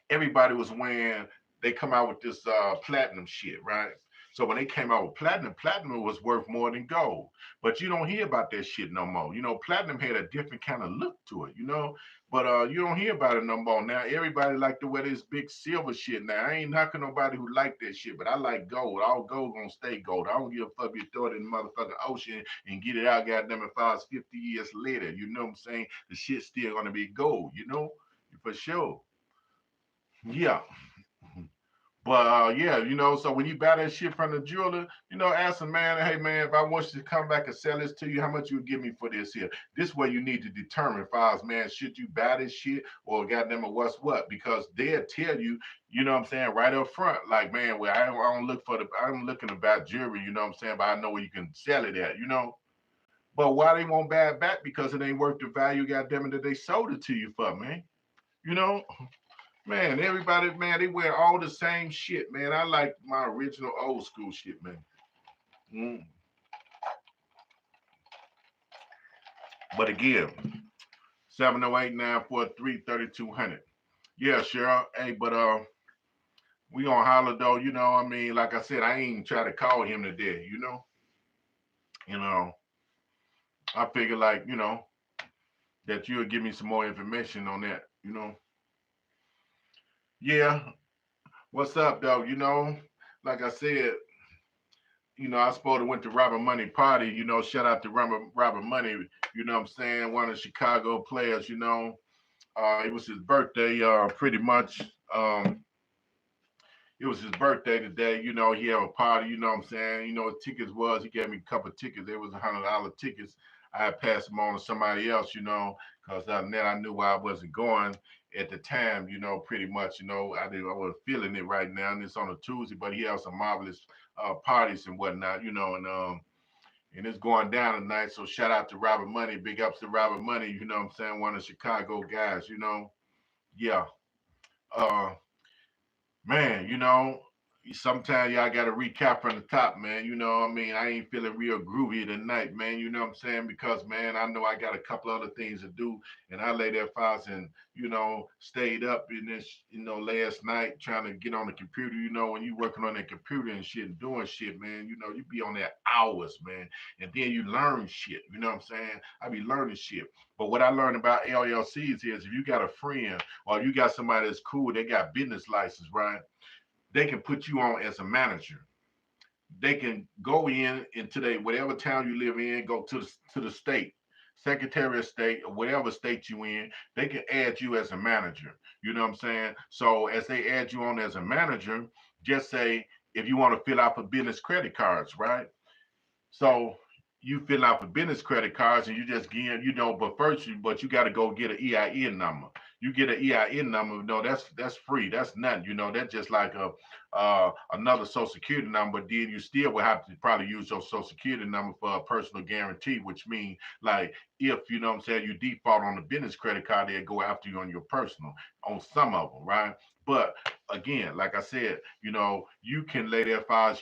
Speaker 1: everybody was wearing, they come out with this platinum shit, right? So when they came out with platinum, platinum was worth more than gold. But you don't hear about that shit no more. You know, platinum had a different kind of look to it, you know. But you don't hear about it no more. Now everybody like to wear this big silver shit. Now I ain't knocking nobody who like that shit, but I like gold. All gold gonna stay gold. I don't give a fuck if you throw it in the motherfucking ocean and get it out, goddamn it, 50 years later. You know what I'm saying? The shit's still gonna be gold, you know? For sure. Yeah. But yeah, so when you buy that shit from the jeweler, ask him, man, hey man, if I want you to come back and sell this to you, how much you would give me for this here? This way you need to determine, files, man, should you buy this shit or goddamn it, what's what? Because they'll tell you, you know what I'm saying, right up front, like, man, well, I don't look for I'm looking to buy jewelry, you know what I'm saying, but I know where you can sell it at. But why they won't buy it back? Because it ain't worth the value, goddamn it, that they sold it to you for, man. You know? Man, everybody, man, they wear all the same shit, man. I like my original old school shit, man. Mm. But again, 708-943-3200. Yeah, Cheryl. Hey, but we on holler though, I mean, like I said, I ain't try to call him today. You know, I figure like, that you'll give me some more information on that. Yeah. What's up though? Like I said, I supposed to went to Robert Money party, shout out to Robert Money, what I'm saying, one of the Chicago players. It was his birthday, pretty much. It was his birthday today, he had a party, what I'm saying, tickets he gave me a couple of tickets, they was $100 tickets. I had passed them on to somebody else, because then I knew why I wasn't going at the time, pretty much, I was feeling it right now, and it's on a Tuesday, but he had some marvelous parties and whatnot, and it's going down tonight. So shout out to Robert Money, big ups to Robert Money, what I'm saying, one of the Chicago guys. Yeah. Uh, Man, sometimes y'all got to recap from the top, man. I mean? I ain't feeling real groovy tonight, man. You know what I'm saying? Because, man, I know I got a couple other things to do. And I lay there files and, stayed up in this, last night trying to get on the computer. When you working on that computer and shit and doing shit, man, you be on there hours, man. And then you learn shit. You know what I'm saying? I be learning shit. But what I learned about LLCs is if you got a friend or you got somebody that's cool, they got business license, right? They can put you on as a manager. They can go into whatever town you live in, go to the state, Secretary of State or whatever state you in. They can add you as a manager. You know what I'm saying? So as they add you on as a manager, just say if you want to fill out for business credit cards, right? So you fill out for business credit cards and you just get, but you got to go get an EIN number. You get an EIN number, no, that's free. That's nothing, that's just like another social security number. Then you still will have to probably use your social security number for a personal guarantee, which means like if what I'm saying, you default on the business credit card, they'll go after you on your personal, on some of them, right? But again, like I said, you can lay their files,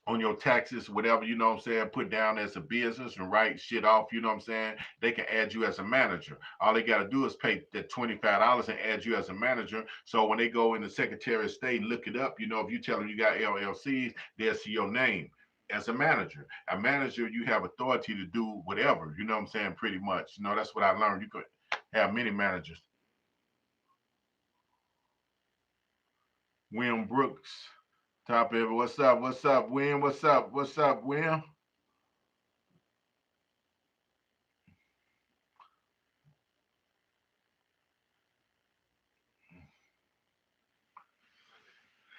Speaker 1: on your taxes, whatever, what I'm saying, put down as a business and write shit off, what I'm saying, they can add you as a manager. All they got to do is pay that $25 and add you as a manager. So when they go in the Secretary of State and look it up, if you tell them you got LLCs, they'll see your name as a manager. A manager, you have authority to do whatever, what I'm saying, pretty much. That's what I learned. You could have many managers. William Brooks, top of it. What's up? What's up, William? What's up? What's up, William?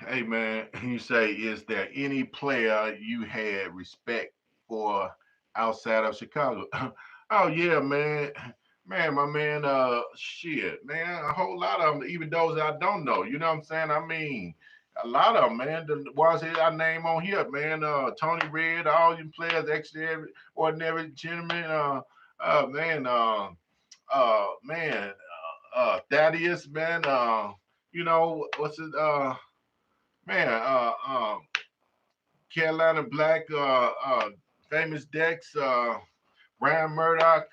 Speaker 1: Hey man, you say, is there any player you had respect for outside of Chicago? Oh yeah, man. Man, my man, shit, man, a whole lot of them, even those I don't know. You know what I'm saying? I mean, a lot of them, man. The ones that I name on here, man, Tony Red, all you players, extraordinary gentlemen, man, man, Thaddeus, man, what's it, man, Carolina Black, famous Dex, Brian Murdoch,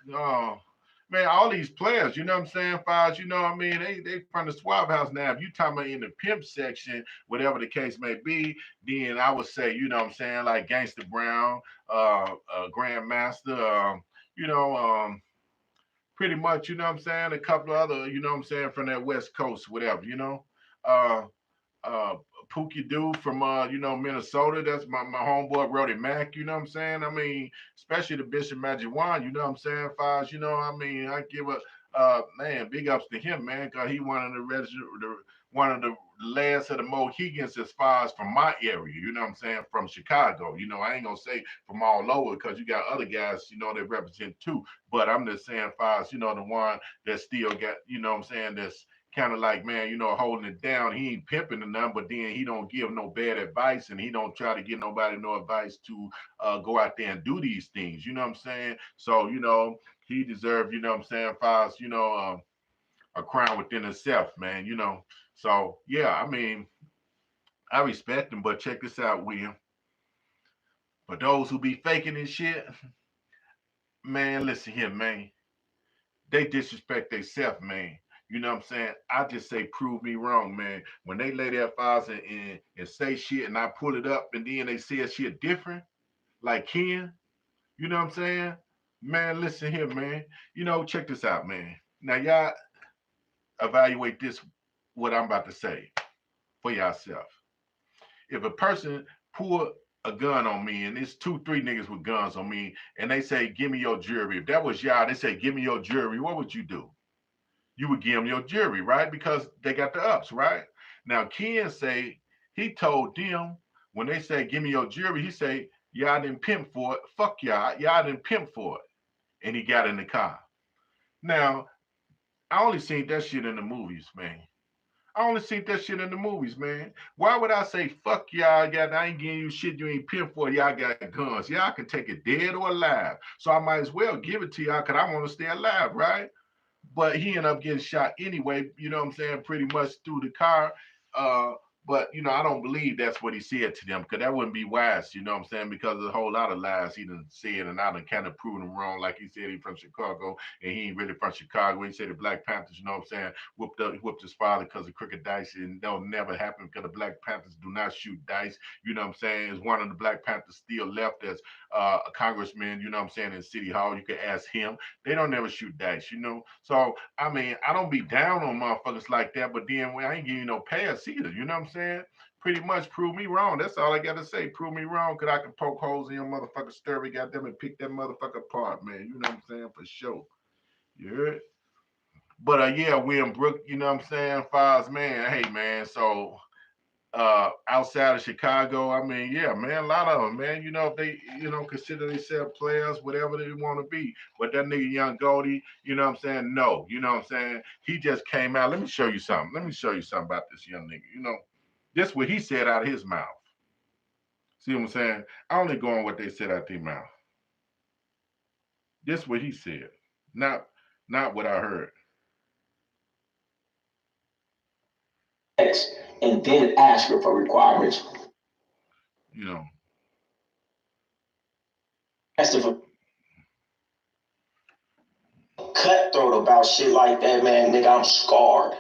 Speaker 1: man, all these players, you know what I'm saying, Files, what I mean, they from the Swab House now. If you talking about in the pimp section, whatever the case may be, then I would say, what I'm saying, like Gangster Brown, Grandmaster, you know, pretty much, what I'm saying, a couple of other, what I'm saying, from that West Coast, whatever. Uh, uh Pookie dude from Minnesota. That's my homeboy Brody Mack, you know what I'm saying? I mean, especially the Bishop Magic Wine, you know what I'm saying, Files, I mean, I give man, big ups to him, man, because he one of one of the last of the Mohegans as far as from my area, you know what I'm saying, from Chicago. You know, I ain't gonna say from all over because you got other guys, you know, that represent too. But I'm just saying, far as, you know, the one that still got, you know what I'm saying, that's kind of like, man, you know, holding it down. He ain't pimping or nothing, but then he don't give no bad advice and he don't try to give nobody no advice to go out there and do these things. You know what I'm saying? So, you know, he deserved, you know what I'm saying, far as, you know, a crown within himself, man, you know. So, yeah, I mean, I respect him, but check this out, William. For those who be faking and shit, man, listen here, man. They disrespect themselves, man. You know what I'm saying? I just say, prove me wrong, man. When they lay their files and say shit and I pull it up and then they say shit different, like Ken, you know what I'm saying? Man, listen here, man. You know, check this out, man. Now, y'all evaluate this, what I'm about to say for yourself. If a person pull a gun on me and it's 2, 3 niggas with guns on me and they say, give me your jewelry. If that was y'all, they say, give me your jewelry, what would you do? You would give them your jewelry, right? Because they got the ups, right? Now, Ken say he told them when they say, give me your jewelry, he say, y'all didn't pimp for it. Fuck y'all didn't pimp for it. And he got in the car. Now, I only seen that shit in the movies, man. I only seen that shit in the movies, man. Why would I say, fuck y'all, I ain't giving you shit you ain't pimp for, y'all got guns. Y'all can take it dead or alive. So I might as well give it to y'all because I want to stay alive, right? But he ended up getting shot anyway, you know what I'm saying, pretty much through the car. Uh, but, you know, I don't believe that's what he said to them because that wouldn't be wise, you know what I'm saying, because there's a whole lot of lies he done said and I done kind of proven him wrong. Like he said he from Chicago and he ain't really from Chicago. He said the Black Panthers, you know what I'm saying, whooped his father because of crooked dice and that'll never happen because the Black Panthers do not shoot dice. You know what I'm saying? Is one of the Black Panthers still left as a congressman, you know what I'm saying, in City Hall. You could ask him. They don't never shoot dice, you know. So I mean, I don't be down on motherfuckers like that, but then when I ain't giving you no pass either, you know what I'm saying? Pretty much prove me wrong. That's all I gotta say. Prove me wrong, cause I can poke holes in your motherfucking story, goddamn it, pick that motherfucker apart, man. You know what I'm saying? For sure. You heard? But yeah, William Brook, you know what I'm saying? Files, man. Hey man, so outside of Chicago, I mean, yeah, man, a lot of them, man. You know, if they, you know, consider themselves players, whatever they want to be. But that nigga Young Goldie, you know what I'm saying? No, you know what I'm saying? He just came out. Let me show you something. Let me show you something about this young nigga. You know, this what he said out of his mouth. See what I'm saying? I only go on what they said out their mouth. This what he said, not what I heard.
Speaker 2: And then ask her for requirements.
Speaker 1: You know.
Speaker 2: Cutthroat about shit like that, man, nigga, I'm scarred.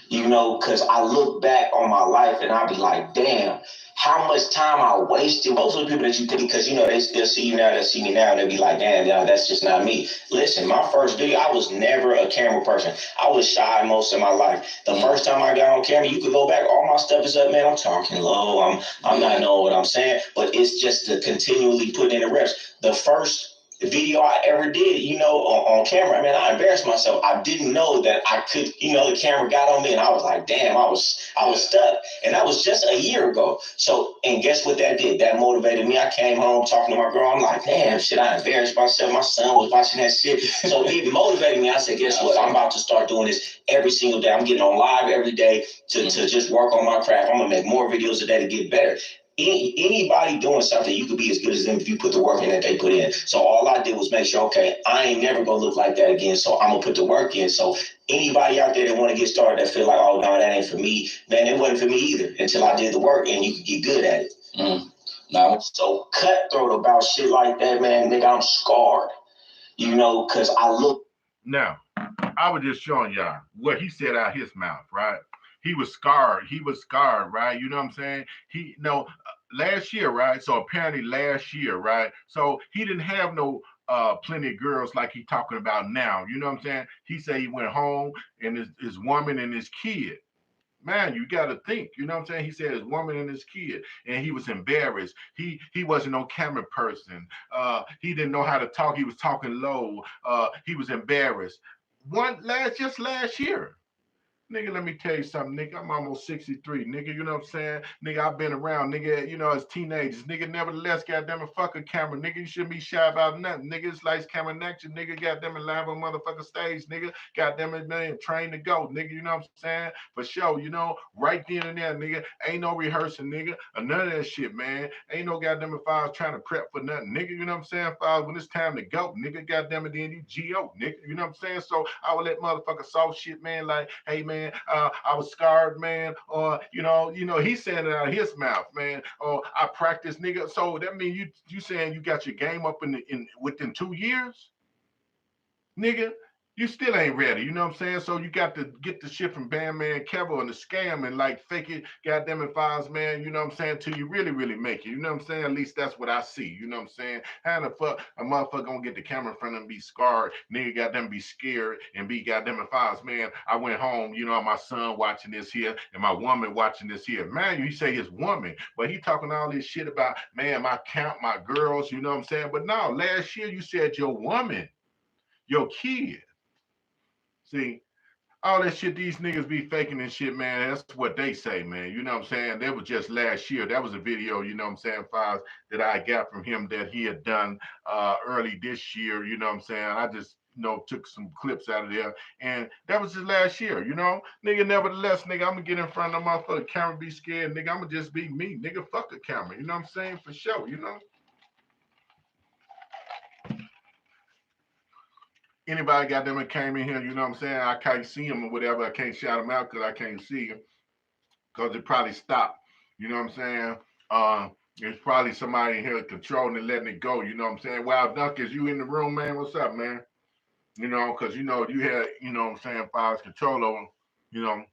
Speaker 2: You know, because I look back on my life and I be like, damn, how much time I wasted. Most of the people that you think, because, you know, they still see you now, they see me now, and they be like, damn, yeah, that's just not me. Listen, my first video, I was never a camera person. I was shy most of my life. The first time I got on camera, you could go back, all my stuff is up, man, I'm talking low, I'm not knowing what I'm saying, but it's just to continually put in the reps. The first video I ever did, you know, on camera, man, I embarrassed myself. I didn't know that I could, you know, the camera got on me and I was like, damn, I was stuck. And that was just a year ago. So, and guess what that did? That motivated me. I came home talking to my girl. I'm like, damn, shit, I embarrassed myself. My son was watching that shit. So it motivated me. I said, guess what? I'm about to start doing this every single day. I'm getting on live every day to just work on my craft. I'm going to make more videos a day to get better. Anybody doing something, you could be as good as them if you put the work in that they put in. So all I did was make sure, okay, I ain't never gonna look like that again. So I'm gonna put the work in. So anybody out there that want to get started that feel like, oh no, that ain't for me, man, it wasn't for me either until I did the work and you could get good at it. No, so cutthroat about shit like that, man, nigga, I'm scarred. You know, because I look.
Speaker 1: Now, I was just showing y'all what he said out his mouth, right? He was scarred. He was scarred, right? You know what I'm saying? He no last year, right? So apparently last year, right? So he didn't have no plenty of girls like he talking about now. You know what I'm saying? He said he went home and his woman and his kid. Man, you got to think, you know what I'm saying? He said his woman and his kid, and he was embarrassed. He wasn't no camera person. He didn't know how to talk. He was talking low. He was embarrassed. just last year. Nigga, let me tell you something, nigga. I'm almost 63, nigga. You know what I'm saying? Nigga, I've been around, nigga, you know, as teenagers. Nigga, nevertheless, goddamn it, fuck a camera. Nigga, you shouldn't be shy about nothing. Nigga, it's lights, camera, action. Nigga, goddamn it, live on motherfucking stage, nigga. Goddamn it, man, train to go, nigga. You know what I'm saying? For sure, you know, right then and there, nigga. Ain't no rehearsing, nigga, or none of that shit, man. Ain't no goddamn if I was trying to prep for nothing, nigga. You know what I'm saying? If I was, when it's time to go, nigga, goddamn it, then you G.O., nigga. You know what I'm saying? So I would let motherfucker soft shit, man, like, hey, man, I was scarred, man, or he's saying it out of his mouth, man. Or I practice, nigga. So that means you saying you got your game up in within 2 years, nigga. You still ain't ready, you know what I'm saying? So you got to get the shit from B-Man Kevo and the scam and like fake it, goddamn it, files, man. You know what I'm saying? Till you really, really make it. You know what I'm saying? At least that's what I see. You know what I'm saying? How the fuck a motherfucker gonna get the camera in front of him, be scarred, nigga, goddamn be scared and be goddamn it, files, man. I went home, you know, my son watching this here and my woman watching this here. Man, you say his woman, but he talking all this shit about, man, my count, my girls, you know what I'm saying? But no, last year you said your woman, your kid. See, all that shit these niggas be faking and shit, man, that's what they say, man. You know what I'm saying? That was just last year. That was a video, you know what I'm saying, files that I got from him that he had done early this year, you know what I'm saying? I just, took some clips out of there. And that was just last year, you know? Nigga, nevertheless, nigga, I'm gonna get in front of the motherfucking camera, be scared, nigga. I'm gonna just be me, nigga. Fuck the camera, you know what I'm saying? For sure, you know? Anybody got them that came in here, you know what I'm saying? I can't see them or whatever. I can't shout them out because I can't see them because it probably stopped. You know what I'm saying? There's probably somebody in here controlling and letting it go. You know what I'm saying? Wow, Dunk, is you in the room, man? What's up, man? You know, because you had, you know what I'm saying, files control over, you know.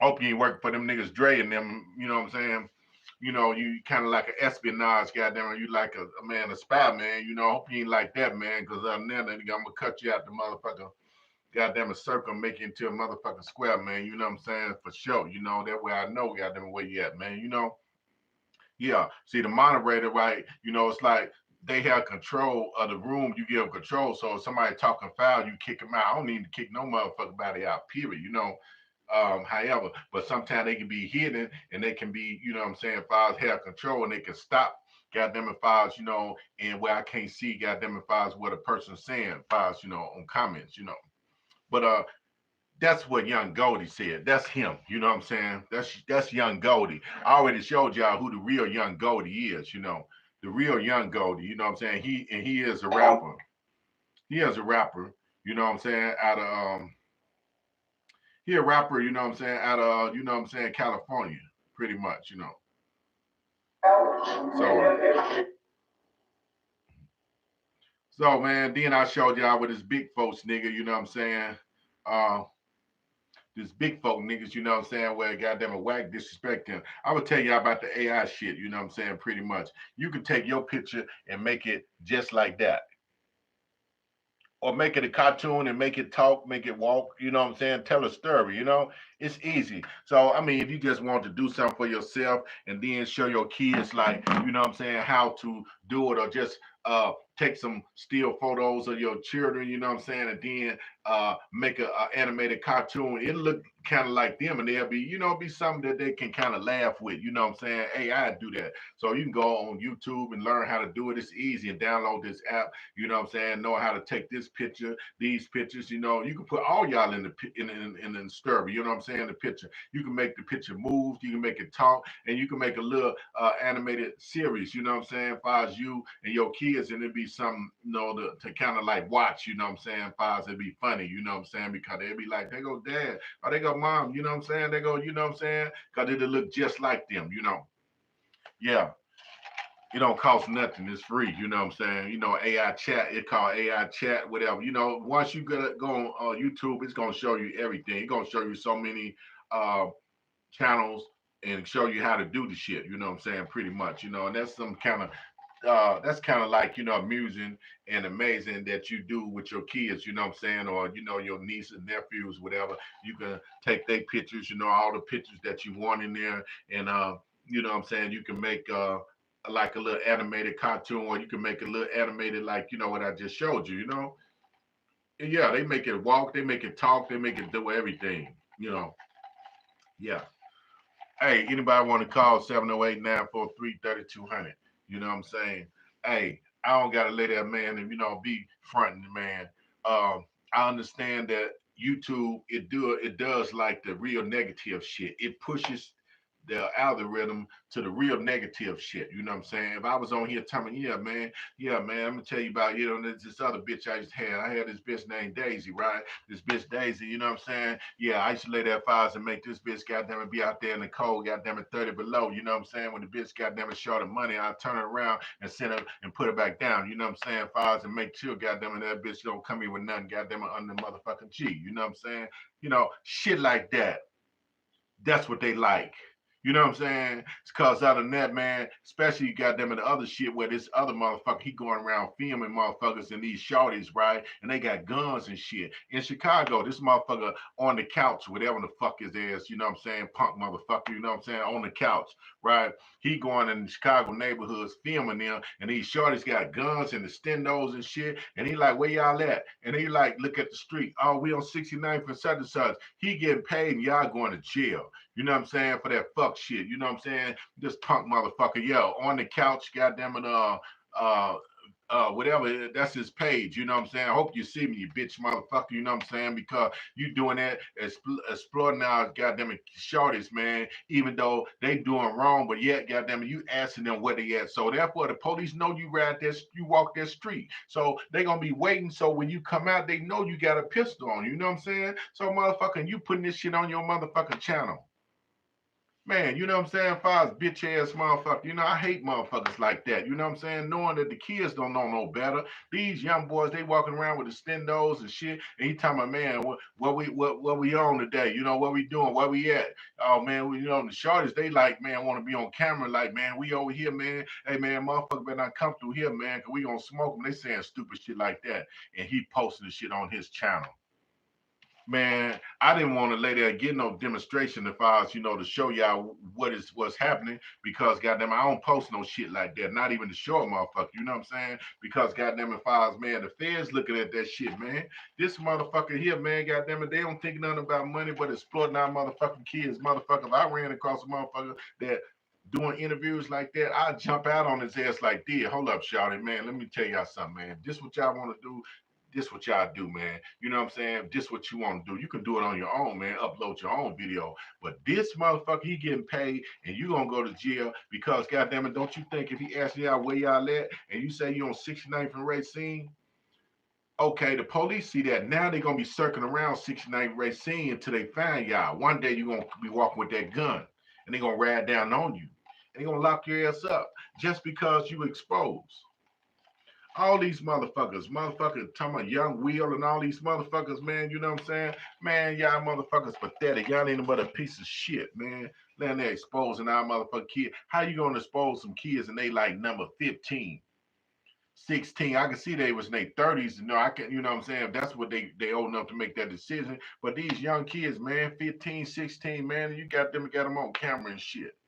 Speaker 1: Hope you ain't working for them niggas Dre and them, you know what I'm saying? You kind of like an espionage, goddamn, you like a man, a spy, man. Hope you ain't like that, man, because other than that, nigga, I'm gonna cut you out the motherfucker, goddamn, a circle, make you into a motherfucking square, man. You know what I'm saying? For sure. That way I know, goddamn, where you at, man. Yeah. See, the moderator, right? It's like they have control of the room. You give control. So if somebody talking foul, you kick them out. I don't need to kick no motherfucking body out, period. However, but sometimes they can be hidden and they can be, you know what I'm saying, files have control and they can stop, goddamn it, files, and where I can't see, goddamn it, files, what a person's saying, files, on comments, But that's what Young Goldie said. That's him. You know what I'm saying? That's Young Goldie. I already showed y'all who the real Young Goldie is. The real Young Goldie. You know what I'm saying? He is a rapper. He is a rapper. You know what I'm saying? Out of he a rapper. You know what I'm saying? Out of California, pretty much. So man, then I showed y'all with this big folks nigga. You know what I'm saying? Uh, this big folk niggas, you know what I'm saying, where goddamn a whack disrespect them. I would tell y'all about the AI shit, you know what I'm saying, pretty much. You can take your picture and make it just like that. Or make it a cartoon and make it talk, make it walk, you know what I'm saying, tell a story, it's easy. So, I mean, if you just want to do something for yourself and then show your kids, like, you know what I'm saying, how to do it, or just take some still photos of your children, you know what I'm saying, and then make a animated cartoon. It'll look kind of like them, and they'll be, be something that they can kind of laugh with, you know what I'm saying? Hey, I do that. So you can go on YouTube and learn how to do it. It's easy, and download this app, you know what I'm saying, know how to take this picture, these pictures, you can put all y'all in the story, you know what I'm saying, the picture. You can make the picture move, you can make it talk, and you can make a little animated series, you know what I'm saying, as far as you and your kids, and it'd be something, to kind of like watch, you know what I'm saying, as far as it'd be funny, you know what I'm saying, because they'd be like, they go dad, or they go mom, you know what I'm saying, they go, you know what I'm saying, because it'll look just like them, Yeah, it don't cost nothing. It's free. You know what I'm saying? AI chat. It called AI chat, whatever. Once you go on YouTube, it's gonna show you everything. It's gonna show you so many uh, channels and show you how to do the shit. You know what I'm saying? Pretty much. And that's some kind of that's kind of like amusing and amazing that you do with your kids. You know what I'm saying? Or your nieces and nephews, whatever. You can take their pictures. All the pictures that you want in there, and you know what I'm saying. You can make like a little animated cartoon, or you can make a little animated, like what I just showed you. Yeah, they make it walk, they make it talk, they make it do everything. You know, yeah. Hey, anybody want to call 708-943-3200? You know what I'm saying? Hey, I don't gotta let that man, be fronting the man. I understand that YouTube it does like the real negative shit. It pushes the algorithm to the real negative shit. You know what I'm saying? If I was on here telling me, yeah, man, I'm gonna tell you about, this other bitch I just had. I had this bitch named Daisy, right? This bitch Daisy, you know what I'm saying? Yeah, I used to lay that fires and make this bitch goddamn it be out there in the cold, goddamn it 30 below. You know what I'm saying? When the bitch goddamn it short of money, I turn it around and send her and put it back down. You know what I'm saying? Fires and make sure goddamn it that bitch don't come in with nothing, goddamn it under the motherfucking G. You know what I'm saying? Shit like that. That's what they like. You know what I'm saying? It's cause other than that, man, especially you got them in the other shit where this other motherfucker, he going around filming motherfuckers and these shorties, right? And they got guns and shit. In Chicago, this motherfucker on the couch, whatever the fuck his ass, you know what I'm saying? Punk motherfucker, you know what I'm saying? On the couch, right? He going in the Chicago neighborhoods filming them, and these shorties got guns and the stendos and shit. And he like, where y'all at? And he like, look at the street. Oh, we on 69th and such and such. He getting paid and y'all going to jail. You know what I'm saying? For that fuck shit. You know what I'm saying? This punk motherfucker, yo, on the couch, goddamn it, whatever, that's his page. You know what I'm saying? I hope you see me, you bitch motherfucker. You know what I'm saying? Because you doing that, exploiting our goddamn it shorties, man. Even though they doing wrong, but yet, goddamn it, you asking them where they at. So therefore, the police know you ride that, you walk that street. So they gonna be waiting. So when you come out, they know you got a pistol on you. You know what I'm saying? So motherfucker, you putting this shit on your motherfucking channel. Man, you know what I'm saying? Far as bitch ass motherfucker, I hate motherfuckers like that. You know what I'm saying? Knowing that the kids don't know no better. These young boys, they walking around with the stendos and shit. And he talking about, man, what we on today? What we doing? Where we at? Oh man, the shorties, they like, man, want to be on camera, like, man, we over here, man. Hey man, motherfucker better not come through here, man, cause we gonna smoke them. They saying stupid shit like that. And he posting the shit on his channel. Man, I didn't want to lay there and get no demonstration if I was, to show y'all what's happening because goddamn, I don't post no shit like that. Not even to show a motherfucker. You know what I'm saying? Because goddamn, if I was, man, the feds looking at that shit, man. This motherfucker here, man, goddamn it, they don't think nothing about money but exploiting our motherfucking kids. Motherfucker, if I ran across a motherfucker that doing interviews like that, I'd jump out on his ass like, "Dear, hold up, shawty, man. Let me tell y'all something, man. This what y'all want to do. This what y'all do, man. You know what I'm saying? This what you want to do. You can do it on your own, man. Upload your own video. But this motherfucker, he getting paid, and you gonna go to jail because, goddamn it, don't you think if he asks y'all where y'all at, and you say you on 69th and Racine, okay, the police see that. Now they gonna be circling around 69th Racine until they find y'all. One day you gonna be walking with that gun, and they gonna ride down on you, and they gonna lock your ass up just because you exposed. All these motherfuckers talking about Young Will and all these motherfuckers, man, you know what I'm saying? Man, y'all motherfuckers pathetic. Y'all ain't but a piece of shit, man. Then they're exposing our motherfucking kids. How you gonna expose some kids and they like number 15, 16? I can see they was in their 30s. I can, you know what I'm saying? That's what they old enough to make that decision. But these young kids, man, 15, 16, man, you got them on camera and shit.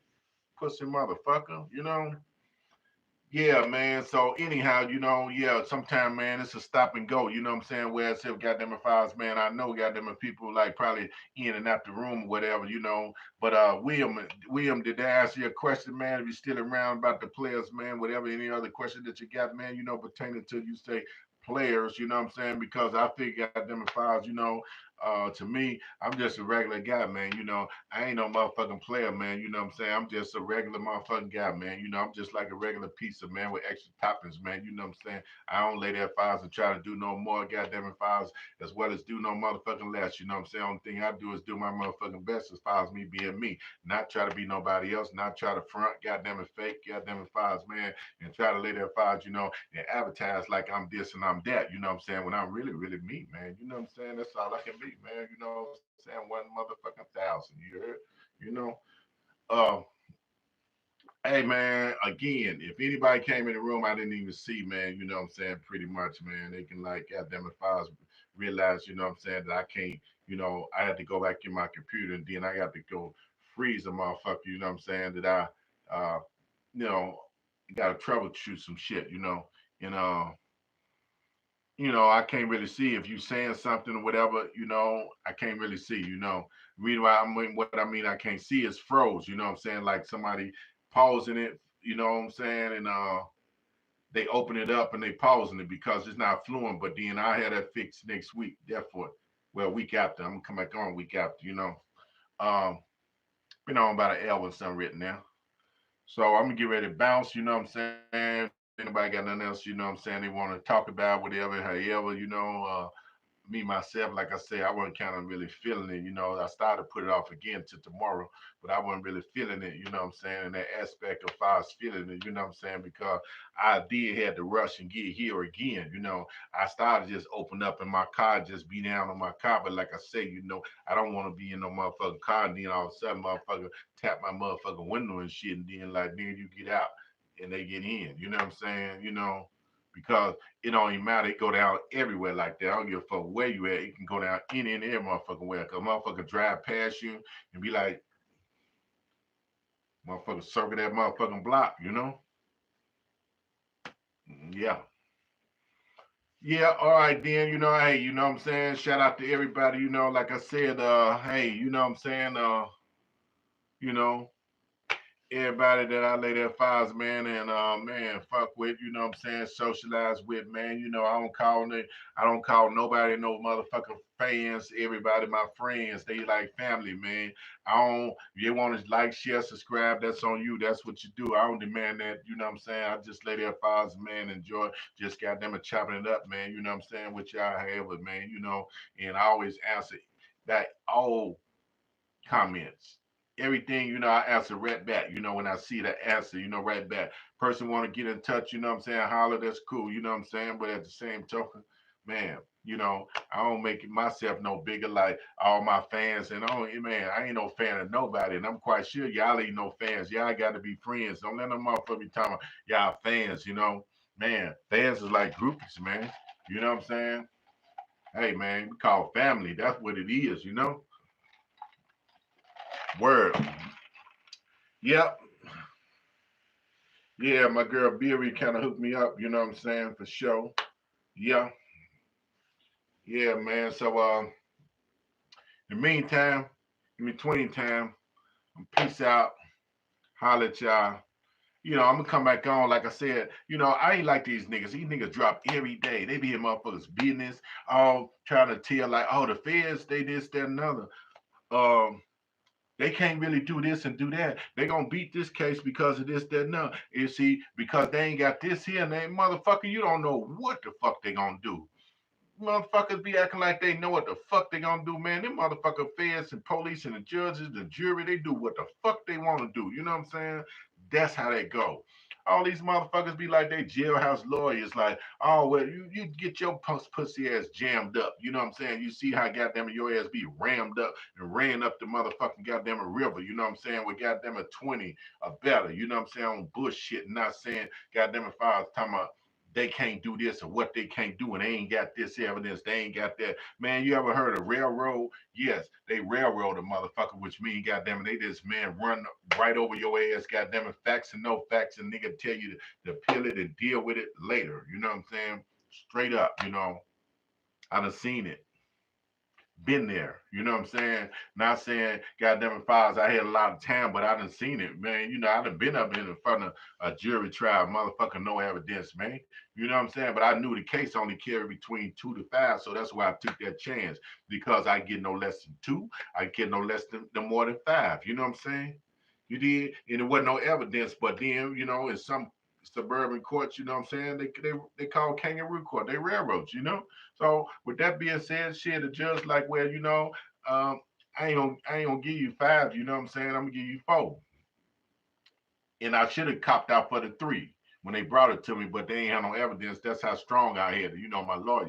Speaker 1: Pussy motherfucker, you know? Yeah, man. So anyhow, yeah, sometime, man, it's a stop and go. You know what I'm saying? Where I said, goddamn it, files, man, I know, goddamn it, people like probably in and out the room or whatever, But William, did I answer your question, man? If you're still around about the players, man, whatever, any other question that you got, man, pertaining to you say players, you know what I'm saying? Because I think, goddamn it, files, to me, I'm just a regular guy, man. I ain't no motherfucking player, man. You know what I'm saying? I'm just a regular motherfucking guy, man. I'm just like a regular pizza, man, with extra toppings, man. You know what I'm saying? I don't lay there files and try to do no more goddamn it files as well as do no motherfucking less. You know what I'm saying? Only thing I do is do my motherfucking best as far as me being me. Not try to be nobody else, not try to front, goddamn it fake, goddamn it files, man, and try to lay there files, and advertise like I'm this and I'm that. You know what I'm saying? When I'm really, really me, man. You know what I'm saying? That's all I can be, man. You know what I'm saying? One motherfucking thousand. You heard? You know? Uh, hey man, again, if anybody came in the room I didn't even see, man, you know what I'm saying? Pretty much, man. They can like goddamn if I was realize, you know what I'm saying, that I can't, I had to go back in my computer and then I got to go freeze a motherfucker, you know what I'm saying, that you know, gotta troubleshoot some shit, and I can't really see if you saying something or whatever, I can't really see, Reason why what I mean I can't see is froze, you know what I'm saying? Like somebody pausing it, you know what I'm saying? And they open it up and they pausing it because it's not fluent, but then I had that fixed next week. Therefore, well, week after, I'm gonna come back on week after, Um, been on about an hour and something written now. So I'm gonna get ready to bounce, you know what I'm saying? If anybody got nothing else, you know what I'm saying, they want to talk about whatever, however, me myself, like I said, I wasn't kind of really feeling it. I started to put it off again to tomorrow, but I wasn't really feeling it. You know what I'm saying? And that aspect of I was feeling it. You know what I'm saying? Because I did had to rush and get here again. I started just open up in my car, just be down on my car. But like I say, I don't want to be in no motherfucking car, and then all of a sudden, motherfucker tap my motherfucking window and shit, and then like then you get out and they get in. You know what I'm saying? Because it don't even matter. It go down everywhere like that. I don't give a fuck where you at. It can go down any and every motherfucking way. Cause motherfucker drive past you and be like, motherfucker circle that motherfucking block, Yeah. Yeah, all right then, hey, you know what I'm saying? Shout out to everybody, like I said, hey, you know what I'm saying? You know, everybody that I lay their files, man, and man, fuck with, you know what I'm saying, socialize with, man. I don't call nobody no motherfucking fans, everybody my friends. They like family, man. I don't if you want to like, share, subscribe, that's on you. That's what you do. I don't demand that, you know what I'm saying? I just lay their files, man, enjoy, just goddamn it chopping it up, man, you know what I'm saying, with y'all have it, man, and I always answer that all comments. Everything, I answer right back, when I see the answer, right back. Person want to get in touch, you know what I'm saying? Holler, that's cool, you know what I'm saying? But at the same token, man, I don't make it myself no bigger like all my fans. And man, I ain't no fan of nobody. And I'm quite sure y'all ain't no fans. Y'all got to be friends. Don't let them motherfucker be talking about y'all fans, Man, fans is like groupies, man. You know what I'm saying? Hey, man, we call family. That's what it is, Word. Yep. Yeah, my girl Beery kind of hooked me up, you know what I'm saying, for sure. Yeah. Yeah, man. So in the meantime, in between time, peace out. Holla at y'all. I'm gonna come back on. Like I said, I ain't like these niggas. These niggas drop every day. They be in motherfuckers' business, all trying to tell like, oh, the feds, they this, that, and another. Um, They can't really do this and do that. They gonna beat this case because of this, that, and that. You see, because they ain't got this here, and they motherfucker, you don't know what the fuck they gonna do. Motherfuckers be acting like they know what the fuck they gonna do, man. Them motherfucker feds and police and the judges, the jury, they do what the fuck they want to do. You know what I'm saying? That's how they go. All these motherfuckers be like they jailhouse lawyers, like, oh well, you get your pussy ass jammed up. You know what I'm saying? You see how goddamn your ass be rammed up and ran up the motherfucking goddamn river. You know what I'm saying? With goddamn a 20 or better. You know what I'm saying? On bullshit, not saying goddamn if I was talking about they can't do this or what they can't do and they ain't got this evidence, they ain't got that. Man, you ever heard of railroad? Yes, they railroad a motherfucker, which means goddamn it, they just man run right over your ass, goddamn it, facts and no facts, and nigga tell you to peel it and deal with it later. You know what I'm saying? Straight up, I done seen it, been there. You know what I'm saying? Not saying goddamn files. I had a lot of time, but I done seen it, man. I done been up in front of a jury trial, motherfucker, no evidence, man. You know what I'm saying? But I knew the case only carried between 2 to 5, so that's why I took that chance because I get no less than 2. I get no less than more than 5. You know what I'm saying? You did, and there wasn't no evidence. But then, in some suburban courts, you know what I'm saying? They call kangaroo court. They railroads, So with that being said, shit, the judge like, well, um, I ain't gonna give you 5. You know what I'm saying? I'm gonna give you 4. And I should have copped out for the 3 when they brought it to me, but they ain't had no evidence. That's how strong I had it. My lawyer,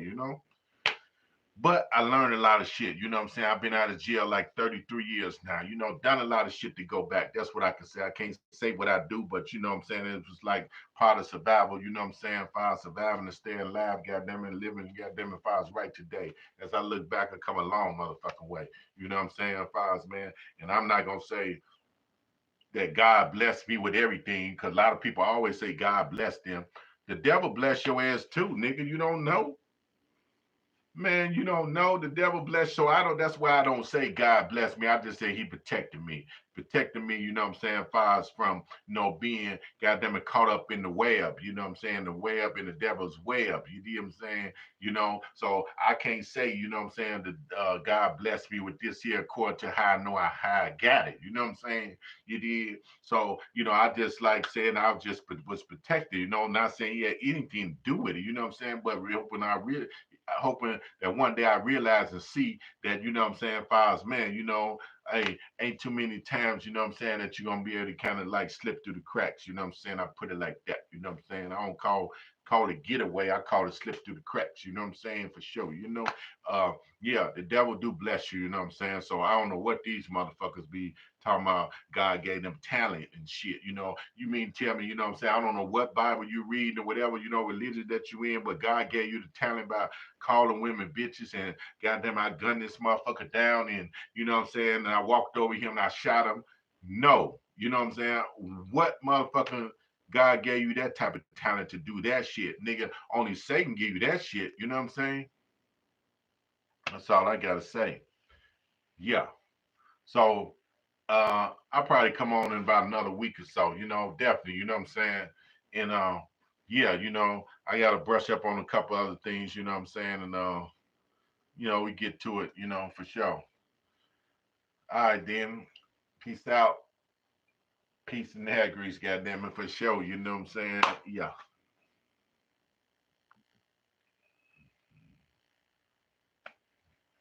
Speaker 1: But I learned a lot of shit. You know what I'm saying? I've been out of jail like 33 years now. Done a lot of shit to go back. That's what I can say. I can't say what I do, but you know what I'm saying? It was like part of survival. You know what I'm saying? If I was surviving and staying alive, goddamn it, living, goddamn it, if I was right today. As I look back, I come a long motherfucking way. You know what I'm saying? If I was, man, and I'm not going to say that God blessed me with everything because a lot of people always say God blessed them. The devil bless your ass too, nigga. You don't know. Man, you don't know the devil bless. So I don't. That's why I don't say God bless me. I just say He protected me. You know what I'm saying? Far as from being goddamn it caught up in the web. You know what I'm saying? The web in the devil's web. You see what I'm saying? So I can't say what I'm saying that God bless me with this here according to how I know how I got it. You know what I'm saying? You did. So I just like saying I just was protected. Not saying he had anything to do with it. You know what I'm saying? But when I really hoping that one day I realize and see that, what I'm saying, far as man, hey, ain't too many times, what I'm saying, that you're gonna be able to kind of like slip through the cracks, what I'm saying? I put it like that, what I'm saying? I don't call it getaway, I call it slip through the cracks, what I'm saying, for sure. Uh yeah, the devil do bless you, you know what I'm saying? So I don't know what these motherfuckers be talking about God gave them talent and shit, You mean tell me, what I'm saying? I don't know what Bible you read or whatever, religion that you in, but God gave you the talent by calling women bitches and goddamn I gunned this motherfucker down and what I'm saying, and I walked over him and I shot him. No, you know what I'm saying? What motherfucker God gave you that type of talent to do that shit, nigga? Only Satan gave you that shit, you know what I'm saying? That's all I gotta say. Yeah. So I'll probably come on in about another week or so, definitely, you know what I'm saying? And yeah, I gotta brush up on a couple other things, you know what I'm saying? And we get to it, for sure. All right, then. Peace out. Peace and hair grease, goddamn it, for sure. You know what I'm saying? Yeah.